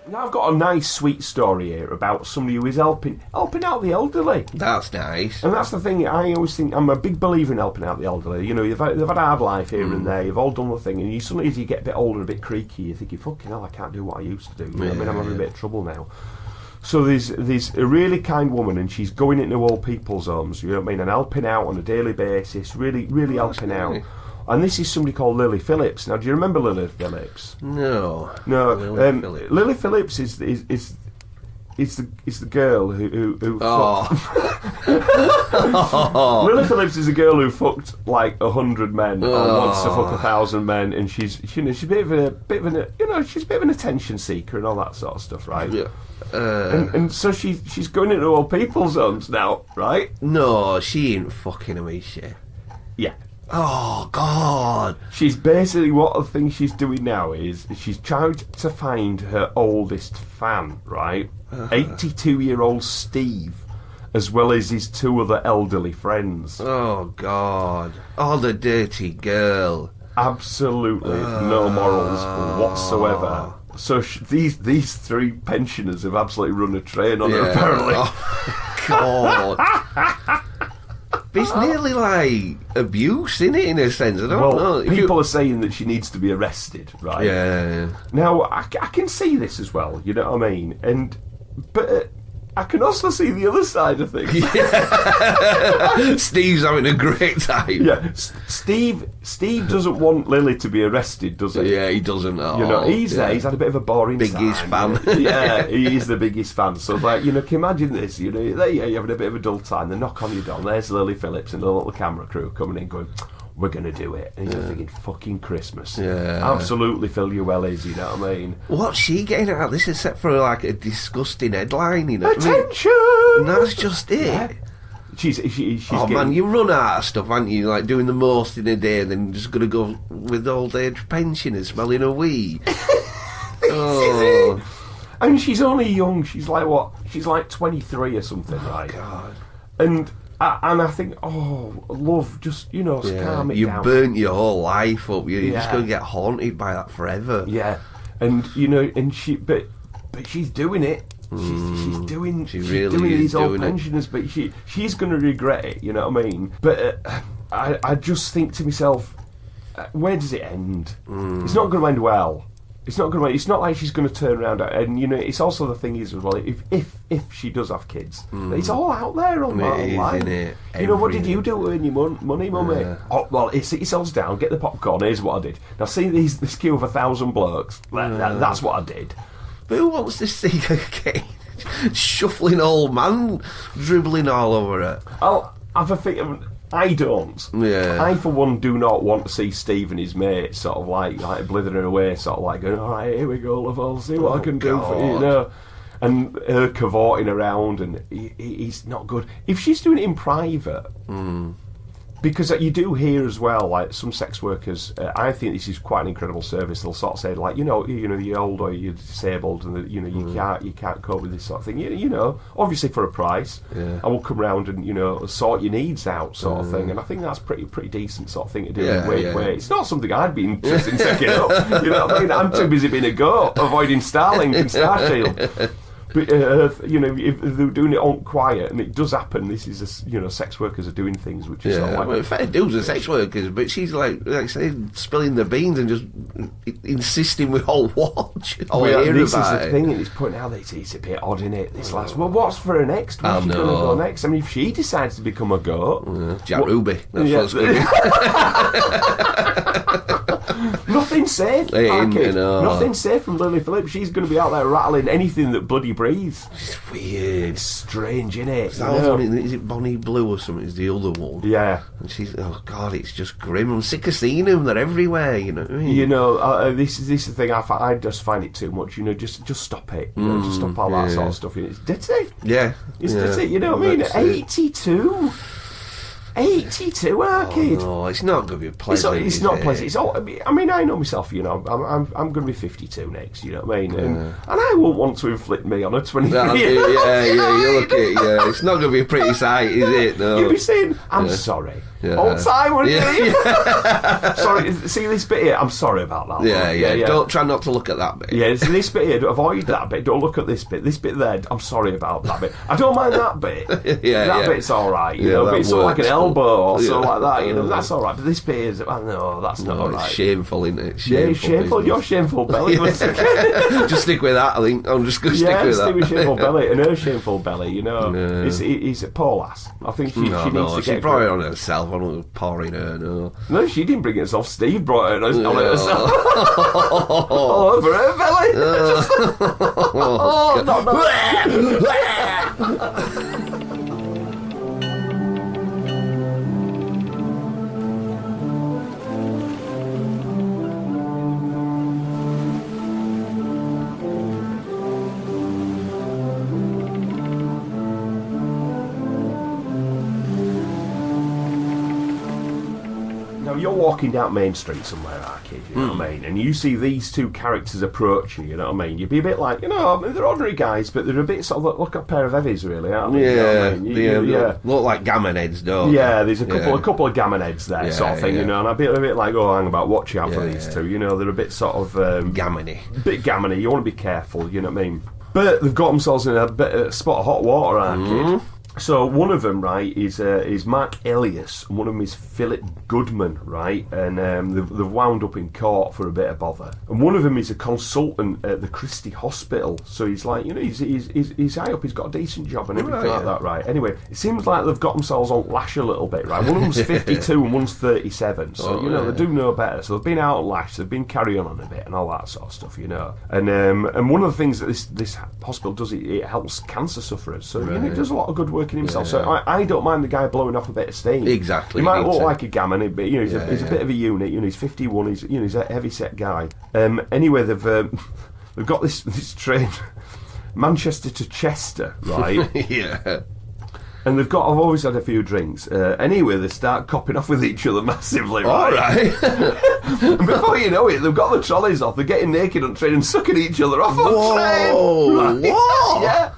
Now I've got a nice, sweet story here about somebody who is helping out the elderly. That's nice. And that's the thing. I always think I'm a big believer in helping out the elderly. They've had a hard life here and there. You've all done the thing, and suddenly as you get a bit older and a bit creaky, you're thinking, "Fucking hell, I can't do what I used to do." I'm having a bit of trouble now. So there's a really kind woman, and she's going into old people's homes. You know what I mean, and helping out on a daily basis. Really helping out. And this is somebody called Lily Phillips. Now, do you remember Lily Phillips? No. No. Lily Phillips. Lily Phillips is the girl who Lily Phillips is a girl who fucked like 100 men or wants to fuck 1,000 men, and she's she's a bit of she's a bit of an attention seeker and all that sort of stuff, right? Yeah. And so she's going into old people's homes now, right? No, she ain't fucking them, is she? Yeah. Oh, God. She's basically, what the thing she's doing now is she's trying to find her oldest fan, right? 82-year-old Steve, as well as his 2 other elderly friends. Oh, God. Oh, the dirty girl. Absolutely no morals whatsoever. So these 3 pensioners have absolutely run a train on her, apparently. Oh, God. But it's nearly like abuse, isn't it, in a sense? I don't know. People are saying that she needs to be arrested, right? Yeah. Now, I can see this as well, you know what I mean? But I can also see the other side of things. Yeah. Steve's having a great time. Yeah, Steve doesn't want Lily to be arrested, does he? Yeah, he doesn't at all. You know, he's had a bit of a boring biggest time. fan. Yeah, he is the biggest fan. So, like, you know, can you imagine this? You know, there you're having a bit of a dull time. They knock on your door, and there's Lily Phillips and the little camera crew coming in going, we're going to do it. And you're thinking, fucking Christmas. Yeah. Absolutely fill your wellies, you know what I mean? What's she getting out of this except for, like, a disgusting headline, you know? Attention! And that's just it. Yeah. She's man, you run out of stuff, aren't you? Like doing the most in a day, and then just gonna go with old age pensioners smelling a wee. Oh, and she's only young. She's like what? She's like 23 or something, right? God. And I think, love, just calm it down. You burnt your whole life up. You're just gonna get haunted by that forever. Yeah, and but she's doing it. She's doing these old pensioners, but she's going to regret it. You know what I mean? But I just think to myself, where does it end? It's not going to end well. It's not going to. It's not like she's going to turn around, and it's also the thing is as well. If she does have kids, it's all out there online. Isn't it? You know, what did you do to earn your money, mummy? Yeah. Oh well, it's all down. Get the popcorn. Here's what I did. Now see this queue of 1,000 blokes. That's what I did. But who wants to see her getting shuffling old man dribbling all over her? I'll have a think. I don't. Yeah. I, for one, do not want to see Steve and his mate sort of like blithering away, sort of like going, all right, here we go, love, I'll see what I can do for you, you know. And her cavorting around, and he's not good. If she's doing it in private, because you do hear as well, like some sex workers, I think this is quite an incredible service. They'll sort of say, like, you're old or you're disabled, and you can't cope with this sort of thing. You know, obviously for a price, I will come round and sort your needs out, sort of thing. And I think that's pretty decent sort of thing to do. It's not something I'd be interested in taking up. You know what I mean? I'm too busy being a goat, avoiding Starlink and Starshield. But if they're doing it on quiet, and it does happen, this is sex workers are doing things which is sort of like fair dues are sex workers, but she's like say spilling the beans and just insisting we all watch or hear this about is the it. thing, and it's pointing out that it's a bit odd, isn't it? This last, well, what's for her next? Where's she going to go next? I mean, if she decides to become a goat, Jack Ruby, that's what's going to nothing safe. Nothing safe from Lily Phillips. She's going to be out there rattling anything that bloody breathes. It's weird. It's strange, isn't it? Is it Bonnie Blue or something? Is the other one? Yeah. And she's, oh God, it's just grim. I'm sick of seeing them. They're everywhere. You know what I mean? This is the thing. I just find it too much. Just stop it. Just stop all that sort of stuff. It's dirty. Yeah. It's dirty. You know what I mean? 82. 82, kid. No, it's not going to be pleasant. It's not pleasant. It's all, I mean, I know myself. I'm going to be 52 next. You know what I mean? And I won't want to inflict me on a 23. You look at it. Yeah, it's not going to be a pretty sight, is it? No. You'll be saying, "I'm sorry." All the time, wouldn't you? Sorry, see this bit here? I'm sorry about that. Yeah. Don't try not to look at that bit. Yeah, see this bit here, avoid that bit, don't look at this bit. This bit there, I'm sorry about that bit. I don't mind that bit. That bit's alright, but it's like an elbow or something like that, that's alright. But this bit is, no, that's not alright. It's shameful, isn't it? Shameful. You're shameful belly. Just stick with that, I think. I'm just going to stick with that. Stick with shameful belly. And her shameful belly, it's a poor lass. I think she needs to get she's probably on herself. I wasn't pouring her, no. No, she didn't bring it herself. Steve brought it on it herself. All over her belly. You're walking down Main Street somewhere, Arcade, you know what I mean? And you see these two characters approaching, you know what I mean? You'd be a bit like, they're ordinary guys, but they're a bit sort of like a pair of heavies, really, aren't they? Yeah, you know what I mean? yeah. Look like gammon heads, don't they? Yeah, there's a couple of gammon heads there, sort of thing, you know, and I'd be a bit like, hang about, watch out for these two, you know, they're a bit sort of... gammony. Bit gammony, you want to be careful, you know what I mean? But they've got themselves in a spot of hot water, Arcade. So one of them, right, is Mark Elias, and one of them is Philip Goodman, right, and they've wound up in court for a bit of bother. And one of them is a consultant at the Christie Hospital, so he's like, he's high up, he's got a decent job and everything like that, right. Anyway, it seems like they've got themselves on lash a little bit, right. One of them's 52 and one's 37, so they do know better. So they've been out on lash, they've been carrying on a bit and all that sort of stuff, you know. And one of the things that this hospital does, it helps cancer sufferers, so it does a lot of good work in himself. So I don't mind the guy blowing off a bit of steam. Exactly. He might look like a gammon, but he's a bit of a unit. He's 51. He's a heavy set guy. Anyway, they've got this train, Manchester to Chester, right? Yeah. And I've always had a few drinks. Anyway, they start copping off with each other massively, right? All right. And before you know it, they've got the trolleys off, they're getting naked on train and sucking each other off on train. Right? Whoa! Yeah.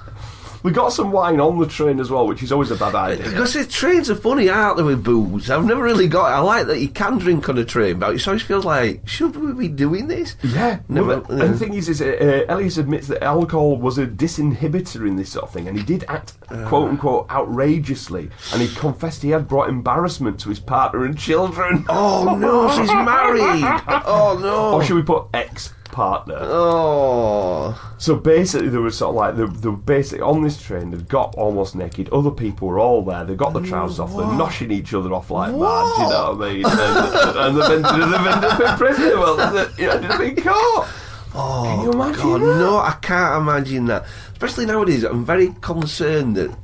We got some wine on the train as well, which is always a bad idea. Because the trains are funny, aren't they, with booze? I've never really got it. I like that you can drink on a train, but it always feels like, should we be doing this? Yeah. Never, and the thing is Elias admits that alcohol was a disinhibitor in this sort of thing, and he did act, quote-unquote, outrageously, and he confessed he had brought embarrassment to his partner and children. Oh, no, she's married. Oh, no. Or should we put ex-partner? Oh. So basically, there was sort of like they were basically on this train. They'd got almost naked. Other people were all there. They got the trousers off. They're noshing each other off like mad. Do you know what I mean? And they've ended up in prison. Well, they've been caught. Oh, can you imagine God, that? no, I can't imagine that. Especially nowadays, I'm very concerned that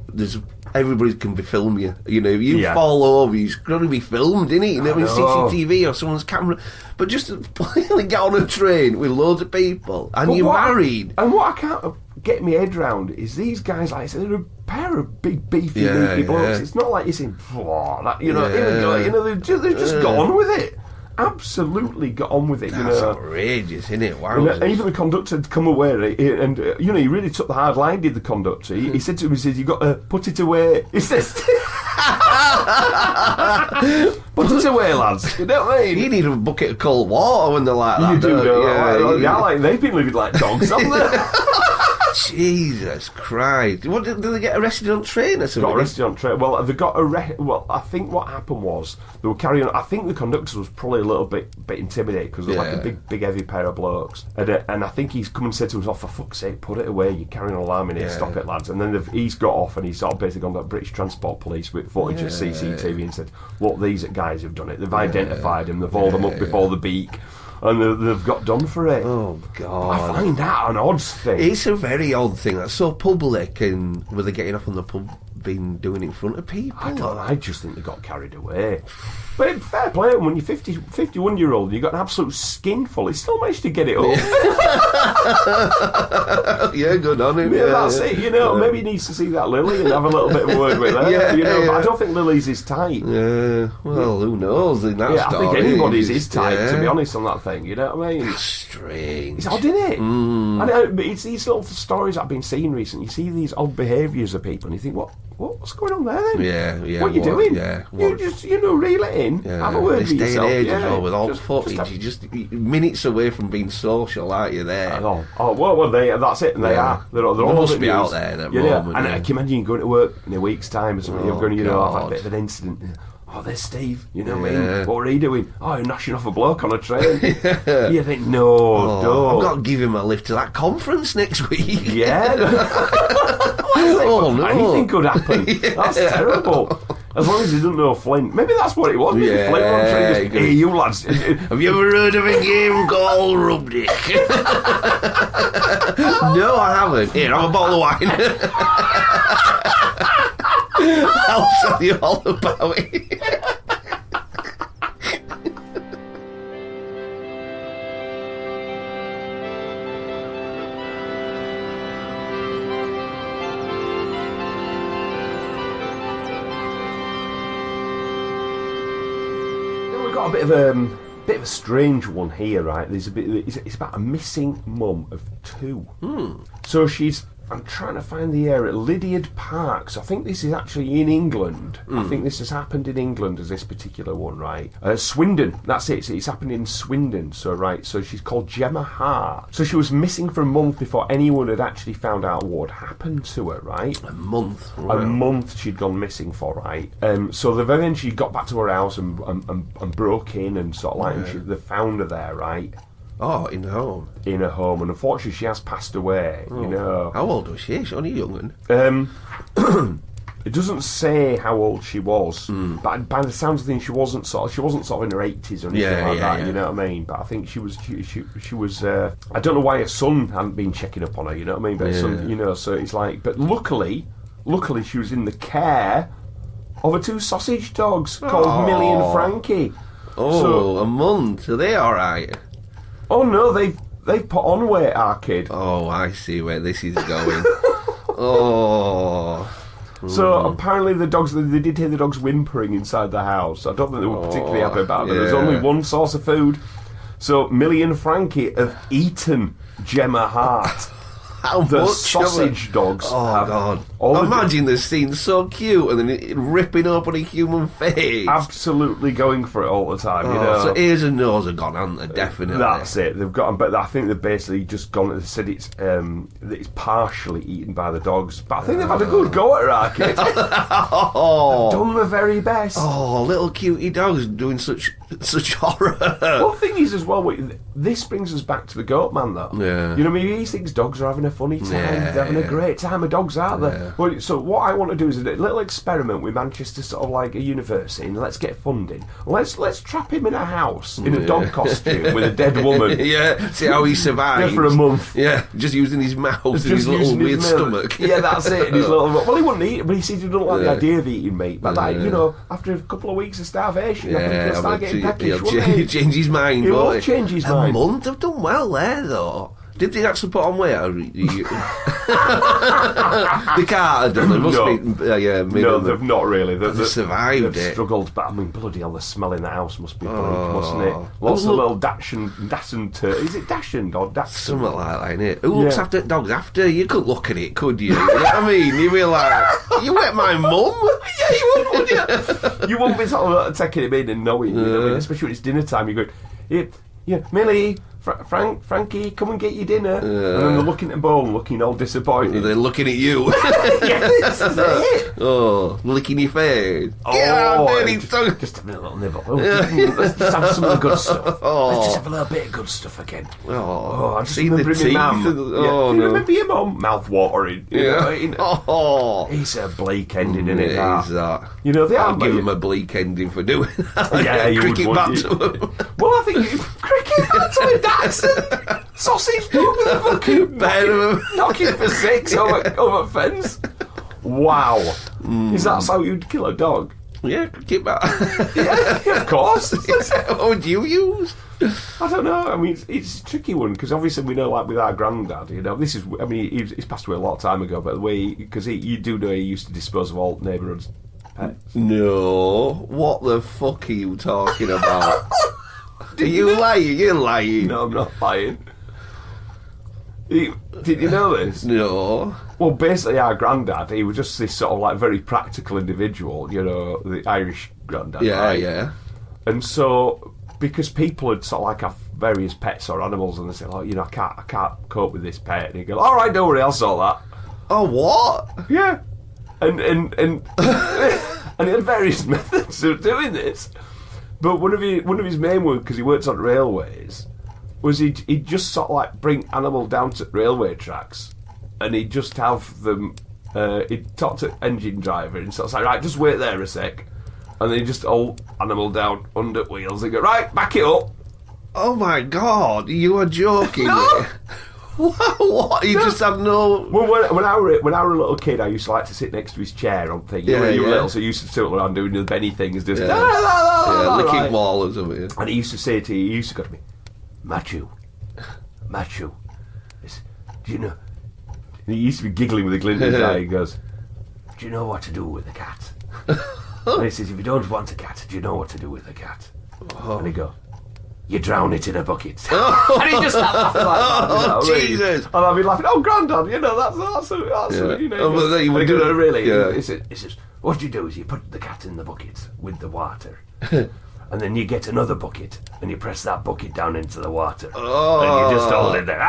everybody can be filming you. You know, if you fall over, you're going to be filmed, innit? You know, in CCTV or someone's camera. But just to plainly get on a train with loads of people and you're married. And what I can't get my head round is these guys, like I said, they're a pair of big, beefy blokes. It's not like you're saying, here we go. You know, they've just got on with it. Absolutely got on with it. That's outrageous, isn't it? Wow. And even the conductor had come away, and he really took the hard line, did the conductor. He said to him, you've got to put it away. He says, put it away, lads. You know what I mean? You need a bucket of cold water when they're like that. You do know. Yeah, they've been living like dogs, haven't they? Jesus Christ! What did they get arrested on train or something? Got arrested on train. Well, they got arrested. Well, I think what happened was they were carrying. I think the conductor was probably a little bit intimidated because they're like a big heavy pair of blokes, and I think he's come and said to us, "Oh, for fuck's sake, put it away! You're carrying an alarm in here. Stop it, lads!" And then he's got off and he's sort of basically gone to British Transport Police with footage of CCTV and said, "Look, these guys have done it. They've identified him. They've hauled them up before the beak." And they've got done for it. Oh, God. I find that an odd thing. It's a very odd thing. That's so public, and were they getting off on the pub, been doing it in front of people? I don't know. I just think they got carried away. But fair play, when you're 51-year-old and you've got an absolute skinful, he still managed to get it up. Yeah, good on him. Yeah, that's it. You know, maybe he needs to see that Lily and have a little bit of a word with her. But I don't think Lily's his type. Yeah, well, who knows in that story. I think anybody's his type, to be honest, on that thing. You know what I mean? That's strange. It's odd, isn't it? And it's these little stories I've been seeing recently. You see these odd behaviours of people and you think, what's going on there then? Yeah. What are you doing? Yeah. You just, reel it in. Yeah. Have a word with yourself. This day and age as well, with all footage, you're just minutes away from being social, aren't you, there? Well, that's it, and they are. They're all must be out there at that moment. And I can imagine you going to work in a week's time or something, you're going to, have a bit of an incident. Oh, there's Steve, you know what I mean? What were he doing? Oh, he's gnashing off a bloke on a train. You think, no, don't. I've got to give him a lift to that conference next week. Yeah. Oh, no. Anything could happen. That's terrible. As long as he doesn't know Flint. Maybe that's what it was. Maybe Yeah, Flint was trying to hey, you lads. Have you ever heard of a game called Rubdick? No, I haven't. Here, have a bottle of wine. I'll tell you all about it. We've got a bit of a strange one here, right? It's about a missing mum of 2. So I'm trying to find the area, Lydiard Park. So I think this is actually in England. I think this has happened in England as this particular one, right? Swindon, that's it. So it's happened in Swindon. So, right, so she's called Gemma Hart. So she was missing for a month before anyone had actually found out what had happened to her, right? A month. A month she'd gone missing for, right? So they've eventually got back to her house and broke in and sort of like, and they found her there, right? Oh, in her home. In her home, and unfortunately she has passed away, you know. How old was she? She's only young. It doesn't say how old she was, but by the sounds of things, she wasn't sort of in her 80s or anything like that. You know what I mean? But I think she was. She was. I don't know why her son hadn't been checking up on her. You know what I mean? But her son, you know, so it's like. But luckily, she was in the care of her 2 sausage dogs called Millie and Frankie. Oh, so, a month. Are they all right? Oh no, they've put on weight, our kid. Oh, I see where this is going. Oh. So apparently the dogs, they did hear the dogs whimpering inside the house. I don't think they were particularly happy about it. There's only one source of food. So Millie and Frankie have eaten Gemma Hart. How the much sausage dogs. Oh God! Imagine the scene, so cute, and then it ripping open a human face. Absolutely going for it all the time. You know. So ears and nose are gone, haven't they? Definitely. That's it. They've got, but I think they've basically just gone. They said it's partially eaten by the dogs, but I think they've had a good go at her, Arcade. They've done the very best. Oh, little cutie dogs doing such horror. Well, the thing is as well, this brings us back to the Goatman, though. Yeah. You know, maybe he thinks dogs are having a funny time. They're having a great time. The dogs aren't they? Well, so what I want to do is a little experiment with Manchester, sort of like a university, and let's get funding. Let's trap him in a house in a dog costume with a dead woman. See how he survives. For a month. Yeah, just using his mouth and his little weird stomach. Yeah, that's it. And his little, well, he wouldn't eat it, but he said he doesn't like the idea of eating meat. But like, you know, after a couple of weeks of starvation, I think he'll start getting peckish. He'll change his mind. He will change his mind. A month, have done well there though. Did they actually put on weight? They can't have done. They must be. No, they've not really. They've survived they've it. struggled, but I mean, bloody hell, the smell in the house must be bleak, mustn't it? Lots of little Dachshund. Is it Dachshund or Dachshund? Something like that, innit? Who looks after dogs after? You could look at it, could you? You know what I mean? You'd be like, you wet my mum? Yeah, you would you? You wouldn't be sort of taking him in and knowing, you know what I mean? Especially when it's dinner time, you go, yeah, Millie, Frankie, come and get your dinner. And then they're looking at the bowl, looking all disappointed. They're looking at you. Yeah, this is it. Oh, licking your face. Get out, dirty tongue. Just having a little nibble. Let's just have some of the good stuff. Let's just have a little bit of good stuff again. I've seen the teeth. You remember your mum? Mouth watering. It's a bleak ending, isn't it? That. You know, they I'll give them a bleak ending for doing that. Yeah, you cricket would, back to them. Well, I think cricket back to him, that's sausage dog with a fucking knocking for 6 over fence. Wow. Is that how you'd kill a dog? Yeah, cricket back. Yeah, of course. What would you use? I don't know. I mean, it's a tricky one because obviously we know, like with our Grandad, you know, this is. I mean, he's passed away a lot of time ago, but the way because you do know he used to dispose of all neighbourhoods' pets. No, what the fuck are you talking about? Are you lying? You're lying. No, I'm not lying. Did you know this? No. Well, basically, our Grandad, he was just this sort of like very practical individual, you know, the Irish Grandad. Yeah, right? yeah. And so, because people had sort of like have various pets or animals, and they say, "Oh, you know, I can't cope with this pet," and he goes, "All right, don't worry, I'll sort that." Oh, what? Yeah, and and he had various methods of doing this, but one of his main ones, because he works on railways, was he'd just sort of like bring animal down to railway tracks, and he'd just have them he talked to engine driver and sort of like, right, just wait there a sec. And then he just animal down under wheels and go, right, back it up. Oh my God, you are joking. No. What? He just had no... Well, when I were a little kid, I used to like to sit next to his chair on things. You were little, so you used to sit around doing the Benny things, just licking wall or something. And he used to say to you, he used to go to me, Machu, do you know? And he used to be giggling with a glint in his eye. He goes, do you know what to do with a cat? And he says, if you don't want a cat, do you know what to do with a cat? And he goes, you drown it in a bucket. And he just started laughing like that. Jesus. And I'd be laughing, oh, Grandad, that's you know. But then you would do it really. Yeah. He says, what you do is you put the cat in the bucket with the water. And then you get another bucket and you press that bucket down into the water. And you just hold it there.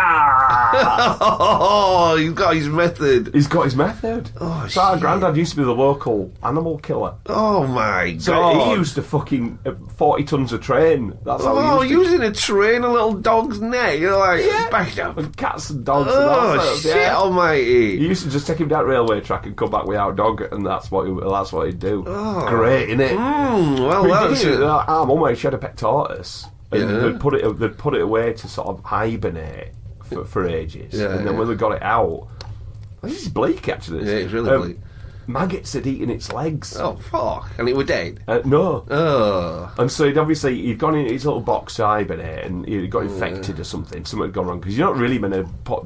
Oh, he's got his method. He's got his method. Oh, so our Grandad used to be the local animal killer. Oh my So God. he used to fucking 40 tons of train. That's how he used using a train, a little dog's neck. You're like, back up. and cats and dogs and all sorts. Shit almighty. He used to just take him down railway track and come back without dog, and that's what he'd do. Oh. Great, innit? Well, that's our mum, when she had a pet tortoise, and Yeah. they'd put it away to sort of hibernate for ages, Yeah, and then when they got it out, this is bleak actually. Yeah, it's really bleak. Maggots had eaten its legs. Oh, fuck. And it were dead? No. Oh. And so he'd gone in his little box to hibernate, and he'd got infected or something. Something had gone wrong, because you're not really meant to put.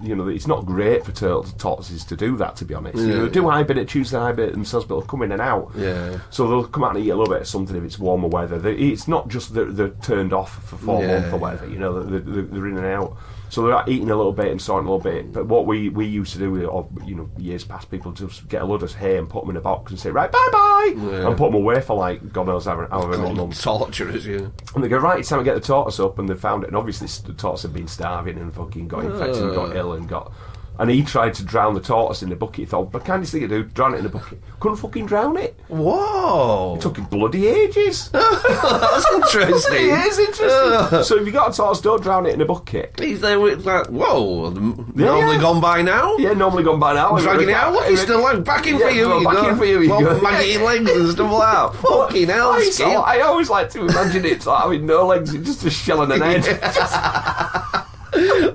It's not great for tortoises to do that, to be honest. They do hibernate, choose to hibernate themselves, but they'll come in and out. Yeah. So they'll come out and eat a little bit of something if it's warmer weather. It's not just that they're turned off for 4 months or whatever. They're in and out. So they're eating a little bit and sorting a little bit. But what we used to do, years past, people just get a load of hay and put them in a box and say, right, bye-bye, and put them away for like God knows however many months. Torturers, yeah. And they go, right, it's time to get the tortoise up, and they found it, and obviously the tortoise had been starving and fucking got infected and got ill and he tried to drown the tortoise in the bucket. He thought, but kindest thing to do, drown it in the bucket. Couldn't fucking drown it. Whoa. It took him bloody ages. That's interesting. It is interesting. So if you got a tortoise, don't drown it in a bucket. He's there with like, whoa, normally gone by now? Yeah, normally gone by now. Dragging it out, look, he's still like, back in for you. Back in for you. Maggoty legs and stuff like that. Fucking hell, I always like to imagine it like having no legs, it's just a shell and an head.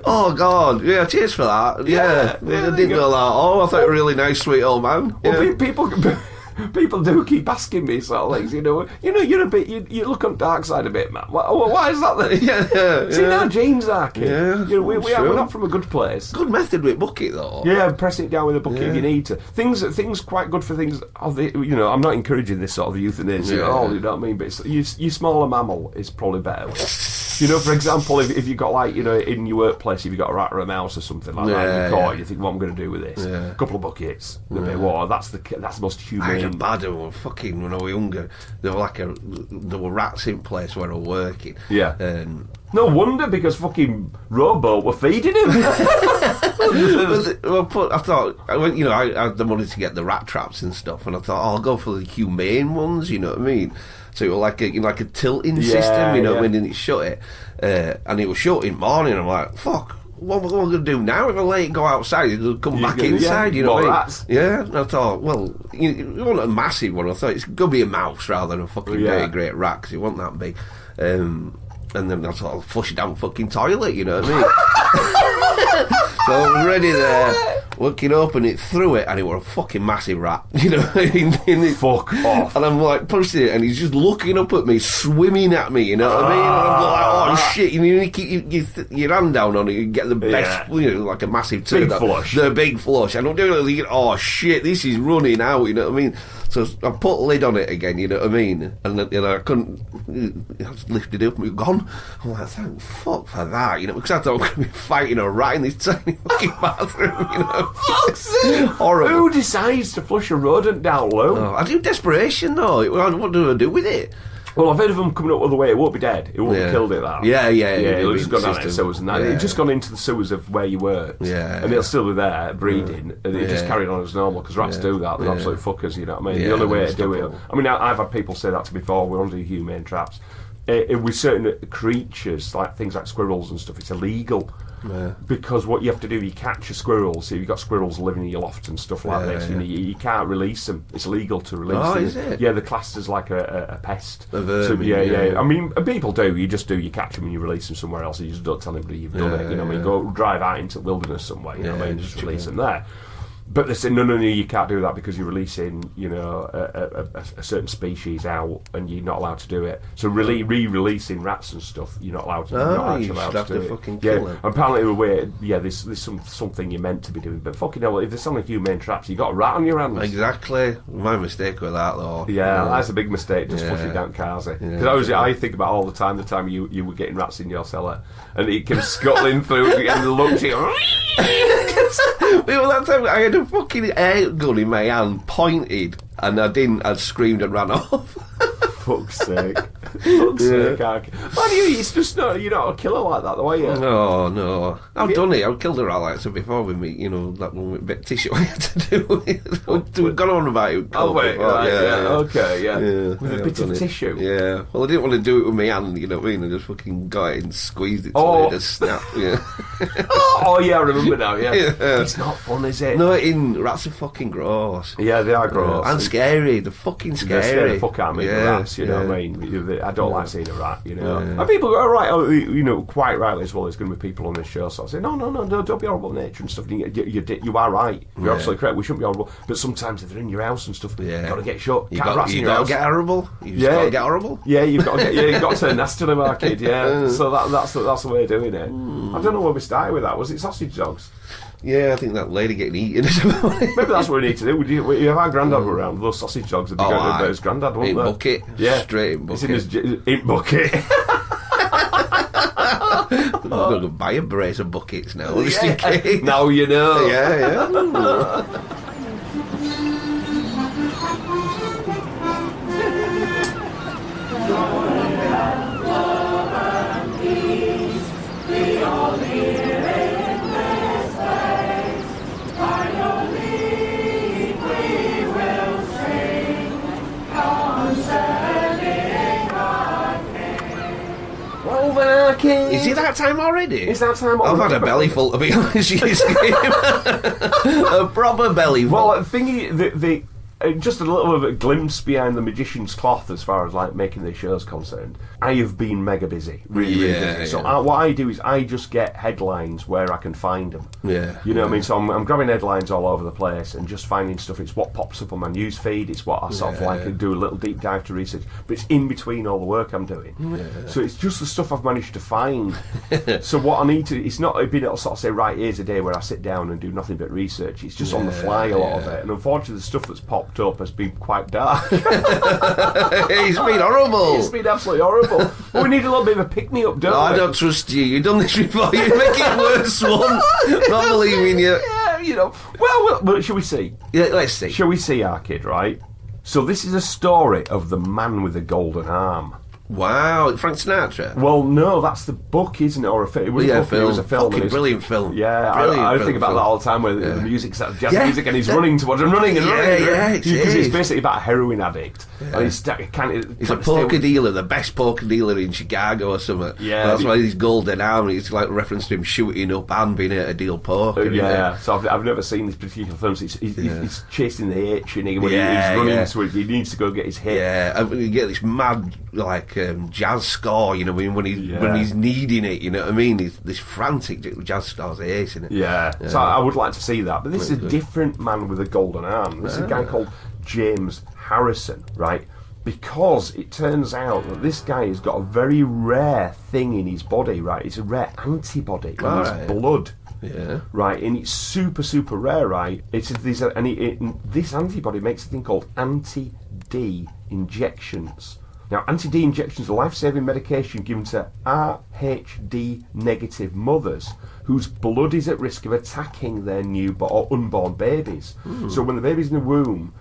Oh God! Yeah, cheers for that. Yeah, I didn't know that. Oh, I thought you were a really nice, sweet old man. Well, people do keep asking me sort of things. You're a bit. You look on the dark side a bit, man. Why is that? Then? Yeah. See, our genes are. Kid. Yeah, we're not from a good place. Good method with bucket though. Yeah, pressing it down with a bucket if you need to. Things quite good for things. I'm not encouraging this sort of euthanasia at all. You know what I mean? But your smaller mammal is probably better. For example, if you got like in your workplace, if you got a rat or a mouse or something like that in the car, you think, what am I going to do with this? A couple of buckets, a bit of water. That's the most humane. I had a bad one. Fucking when I was younger, there were rats in place where I was working. Yeah. No wonder, because fucking Rowboat were feeding him. I thought I had the money to get the rat traps and stuff, and I thought, I'll go for the humane ones. You know what I mean? So it was like a tilting system, when it shut it, and it was shut in the morning. I'm like, fuck. What am I going to do now? If I let it go outside, it'll come back inside, you know what I mean? Rats. Yeah, and I thought, well, you want a massive one. I thought it's going to be a mouse rather than a fucking great rat, because it wasn't that big. And then I thought, I'll flush it down the fucking toilet, you know what I mean? So I was ready there, looking up, and it threw it, and it was a fucking massive rat, Fuck off. And I'm like, pushing it, and he's just looking up at me, swimming at me, you know what I mean? And I'm like, oh shit, you keep your hand down on it, you get the best, like a massive turn. Big flush. The big flush. And I'm doing it, thinking, oh shit, this is running out, you know what I mean? So I put a lid on it again, you know what I mean? And then, I couldn't, I just lifted it up and it was gone. I'm like, thank fuck for that, because I thought I was going to be fighting a rat in this tiny fucking bathroom, Horrible. Who decides to flush a rodent down low? Oh, I do desperation though. What do I do with it? Well, I've heard of them coming up the way. It won't be dead. It won't be killed it. That. Yeah. It'll just gone down into the sewers and that. Yeah. It's just gone into the sewers of where you worked. Yeah. And it'll still be there breeding, and it just carried on as normal, because rats do that. They're absolute fuckers. You know what I mean? Yeah, the only way to do it. I mean, I've had people say that to me before. We're under humane traps. With certain creatures, like things like squirrels and stuff, it's illegal. because what you have to do, you catch a squirrel. So you've got squirrels living in your loft and stuff like this. Yeah. You can't release them. It's illegal to release them. Oh, is it? Yeah, they're classed as like a pest. A vermin, yeah. I mean, people do. You just do. You catch them and you release them somewhere else. You just don't tell anybody you've done it. You know what I mean? Go drive out into the wilderness somewhere. You know what I mean? Just release them there. But they say, no, you can't do that because you're releasing, a certain species out, and you're not allowed to do it. So re-releasing rats and stuff, you're not allowed to. You should have to fucking kill them. Apparently, there's something you're meant to be doing. But fucking hell, if there's something humane traps, you got a rat on your hands. Exactly. My mistake with that, though. Yeah, that's a big mistake. Just flushing down Carsey. Because I think about all the time you were getting rats in your cellar, and it came scuttling through and looked at you. That time I had a fucking air gun in my hand, pointed, and I screamed and ran off. Fuck's sake. Fuck's sake, man, it's just not, you're not a killer like that, though, are you? No. I've done it. I've killed a rat like that before with me, that one with a bit of tissue I had to do it. We've gone on about it. Oh, wait, right, okay. With a bit of it. tissue? Yeah. Well, I didn't want to do it with my hand, you know what I mean? I just fucking got it and squeezed it till it just snapped, Oh, yeah, I remember now, yeah. It's not fun, is it? No, rats are fucking gross. Yeah, they are gross. And scary. They're fucking scary. They scare the fuck out of me, the rats, you know what I mean? I don't like seeing a rat, And people go, quite rightly as well, there's going to be people on this show sort of say, no, don't be horrible in nature and stuff. You are right. You're absolutely correct. We shouldn't be horrible. But sometimes if they're in your house and stuff, you've got to get shut. You've got to get horrible. You've got to get horrible. Yeah, you've got to turn nasty to the kid, yeah. So that's the way of doing it. I don't know where we started with that. Was it sausage dogs? Yeah, I think that lady getting eaten. Maybe that's what we need to do. If our Grandad were around, those sausage dogs would be going to his Grandad, wouldn't they? Bucket. Yeah. Straight in bucket. It's in bucket. I'm going to buy a brace of buckets now, just in case. Now you know. Yeah. Is it that time already? It's that time I've already. had a belly full, to be honest with you. A proper belly full. Well, the thing is, just a little bit of a glimpse behind the magician's cloth as far as like making these shows concerned. I have been mega busy, really busy. So what I do is I just get headlines where I can find them. Yeah, you know what I mean. So I'm grabbing headlines all over the place and just finding stuff. It's what pops up on my news feed. It's what I sort of like do a little deep dive to research. But it's in between all the work I'm doing. Yeah. So it's just the stuff I've managed to find. So what I need to, it's not being able to sort of say, right, here's a day where I sit down and do nothing but research. It's just on the fly a lot of it. And unfortunately, the stuff that's popped up has been quite dark. It's been horrible. It's been absolutely horrible. But we need a little bit of a pick-me-up, don't we? I don't trust you. You've done this before. You make it worse, one. Not believing you. Yeah, Well, shall we see? Yeah, let's see. Shall we see our kid, right? So this is a story of the man with the golden arm. Wow, Frank Sinatra? Well, no, that's the book, isn't it? Or a film? It was a book, it was a film. Fucking brilliant film. Yeah, I think about that all the time, where the music's that jazz music and he's running towards and running. Because it's basically about a heroin addict. Yeah. And he's a poker dealer, the best poker dealer in Chicago or something. Yeah. That's why he's golden arm. It's like a reference to him shooting up and being able to deal poker. So I've never seen this particular film. So he's chasing the H and he's running, so he needs to go get his hit. Yeah, and you get this mad, like, jazz score, you know, when he's needing it, you know what I mean? This frantic jazz score's ace, isn't it? Yeah. So I would like to see that. But this is a different man with a golden arm. This is a guy called James Harrison, right? Because it turns out that this guy has got a very rare thing in his body, right? It's a rare antibody in his blood. Yeah. Right, and it's super, super rare, right? This antibody makes a thing called anti-D injections. Now, anti-D injections are life-saving medication given to Rhd negative mothers whose blood is at risk of attacking their or unborn babies. So when the baby's in the womb,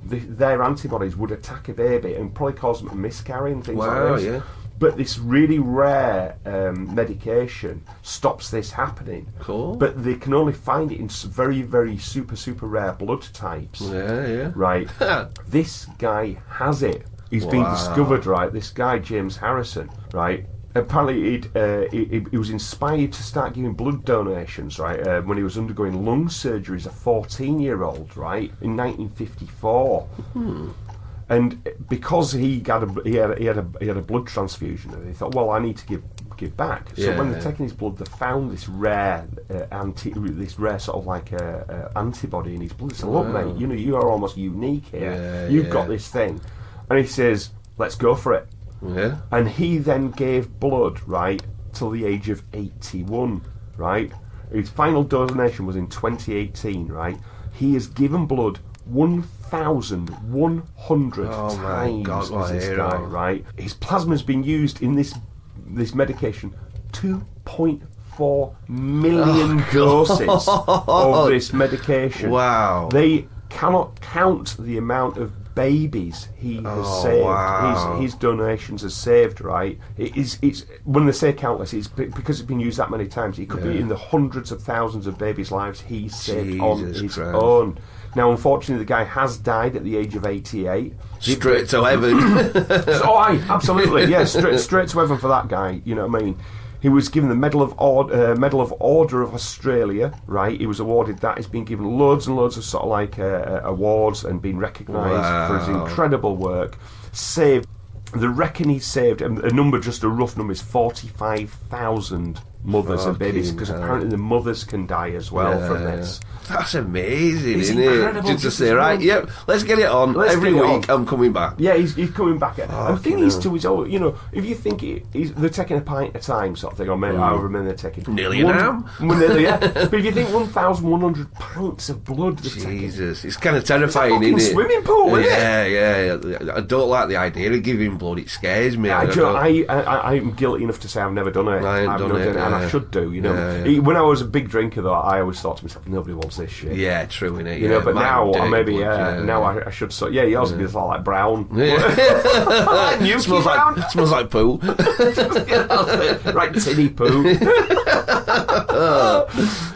their antibodies would attack a baby and probably cause them to miscarry and things like this. Yeah. But this really rare medication stops this happening. Cool. But they can only find it in very, very super, super rare blood types. Yeah. Right. This guy has it. He's been discovered, right? This guy, James Harrison, right? apparently he was inspired to start giving blood donations, right, when he was undergoing lung surgery as a 14-year-old, right, in 1954. And because he had a blood transfusion, and he thought, well, I need to give back. So when they're taking his blood, they found this rare sort of like antibody in his blood. They said, look, mate, you know, you are almost unique here. You've got this thing, and he says, let's go for it. Yeah. And he then gave blood, right, till the age of 81, right? His final donation was in 2018, right? He has given blood 1,100 times. God, this guy, right? His plasma's been used in this medication 2.4 million doses of this medication. Wow. They cannot count the amount of babies he has saved. Wow. His donations has saved, right? It's when they say countless, it's because it's been used that many times. It could be in the hundreds of thousands of babies' lives he's saved on his own. Now, unfortunately, the guy has died at the age of 88. Straight to heaven. Absolutely, yeah, straight to heaven for that guy. You know what I mean? He was given the Medal of Order of Australia, right? He was awarded that. He's been given loads and loads of sort of like awards and been recognised for his incredible work. They reckon he saved a rough number is 45,000 mothers and babies, because apparently the mothers can die as well from this. That's amazing, It's isn't incredible. it? Just to say, right, yep, let's get it on. Every week I'm coming back. Yeah, he's coming back. And the thing is, too, is, you know, if you think they're taking a pint at a time, sort of thing, or maybe however many they're taking. Nearly an arm. Yeah. But if you think 1,100 pints of blood they're taking. Jesus, it's kind of terrifying, it's a isn't it? swimming pool, isn't it? Yeah. I don't like the idea of giving blood. It scares me. I'm guilty enough to say I've never done it. I've never done it, and I should do. You know, when I was a big drinker, though, I always thought to myself, nobody wants this shit. Yeah, true, innit? You know, but now maybe blood, now I should. Yours would be like brown. It smells like poo. Right, tinny poo.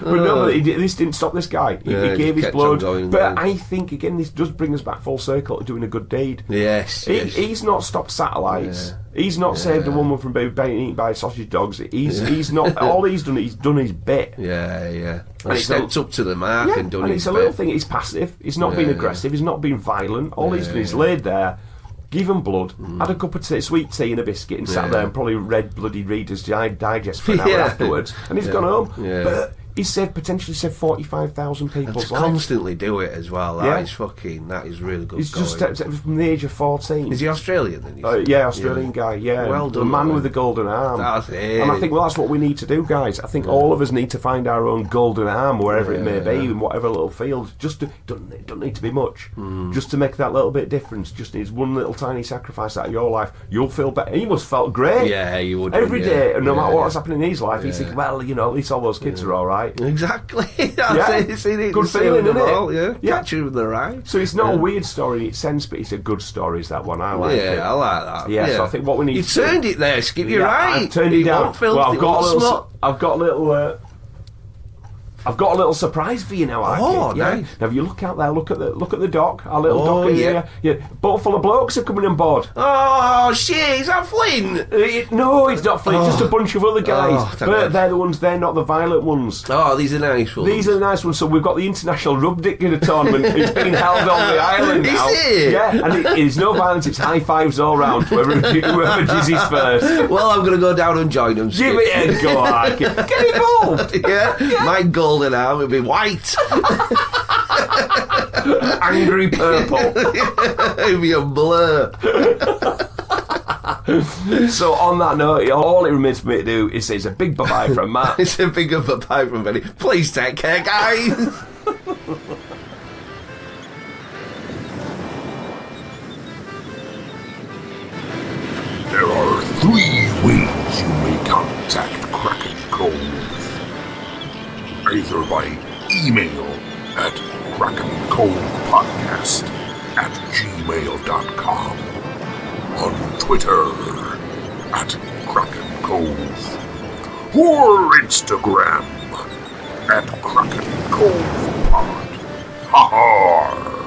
But no, this didn't stop this guy. He gave his blood. But I think again, this does bring us back full circle to doing a good deed. Yes. He's not stopped satellites. He's not saved a woman from being eaten by sausage dogs. He's not. All he's done his bit. Yeah. And he stepped up to the mark and done his bit. And it's a little thing. He's passive. He's not being aggressive. He's not being violent. All he's done is laid there, given blood, had a cup of tea, sweet tea and a biscuit, and sat there and probably read bloody Reader's Digest for an hour afterwards, and he's gone home. But he's potentially saved 45,000 people's lives. Constantly do it as well. That is really good. He's just stepped from the age of 14. Is he Australian then? Australian guy. Yeah, well done, the man with the golden arm. That's it. And I think that's what we need to do, guys. I think all of us need to find our own golden arm wherever it may be, in whatever little field. Don't need to be much. Just to make that little bit difference. Just needs one little tiny sacrifice out of your life. You'll feel better. He must have felt great. Yeah, you would. Every day, and no matter what's happening in his life, he's thinking, well, you know, at least all those kids are all right. Exactly. Good feeling, isn't it? Catch you with the right. So it's not a weird story in its sense, but it's a good story. Is that one? I like it. I like that. Yeah, so I think what we need. You turned it there, Skip. You're right. I've turned it down. I've got a little surprise for you now. Nice. Now, if you look out there, look at the dock. Our little dock in here. Yeah, boat full of blokes are coming on board. Oh shit! Is that Flynn? No, it's not Flynn. Just a bunch of other guys. But they're the ones. They're not the violent ones. Oh, these are nice ones. These are the nice ones. So we've got the international rub dick tournament. It's being held on the island now. Is it? Yeah, and it's no violence. It's high fives all round. Whoever jizzes first. Well, I'm going to go down and join them. Give it a go, Ark. Get involved. Yeah, my golden arm will be white. Angry purple. It'll be a blur. So on that note, all it remains for me to do is say it's a big bye-bye from Matt. It's a big bye from Benny. Please take care, guys. There are 3 ways you may contact Kraken Cove. Either by email at krakencovepodcast@gmail.com, on Twitter at Kraken Cove, or Instagram at Kraken Cove Pod. Ha ha!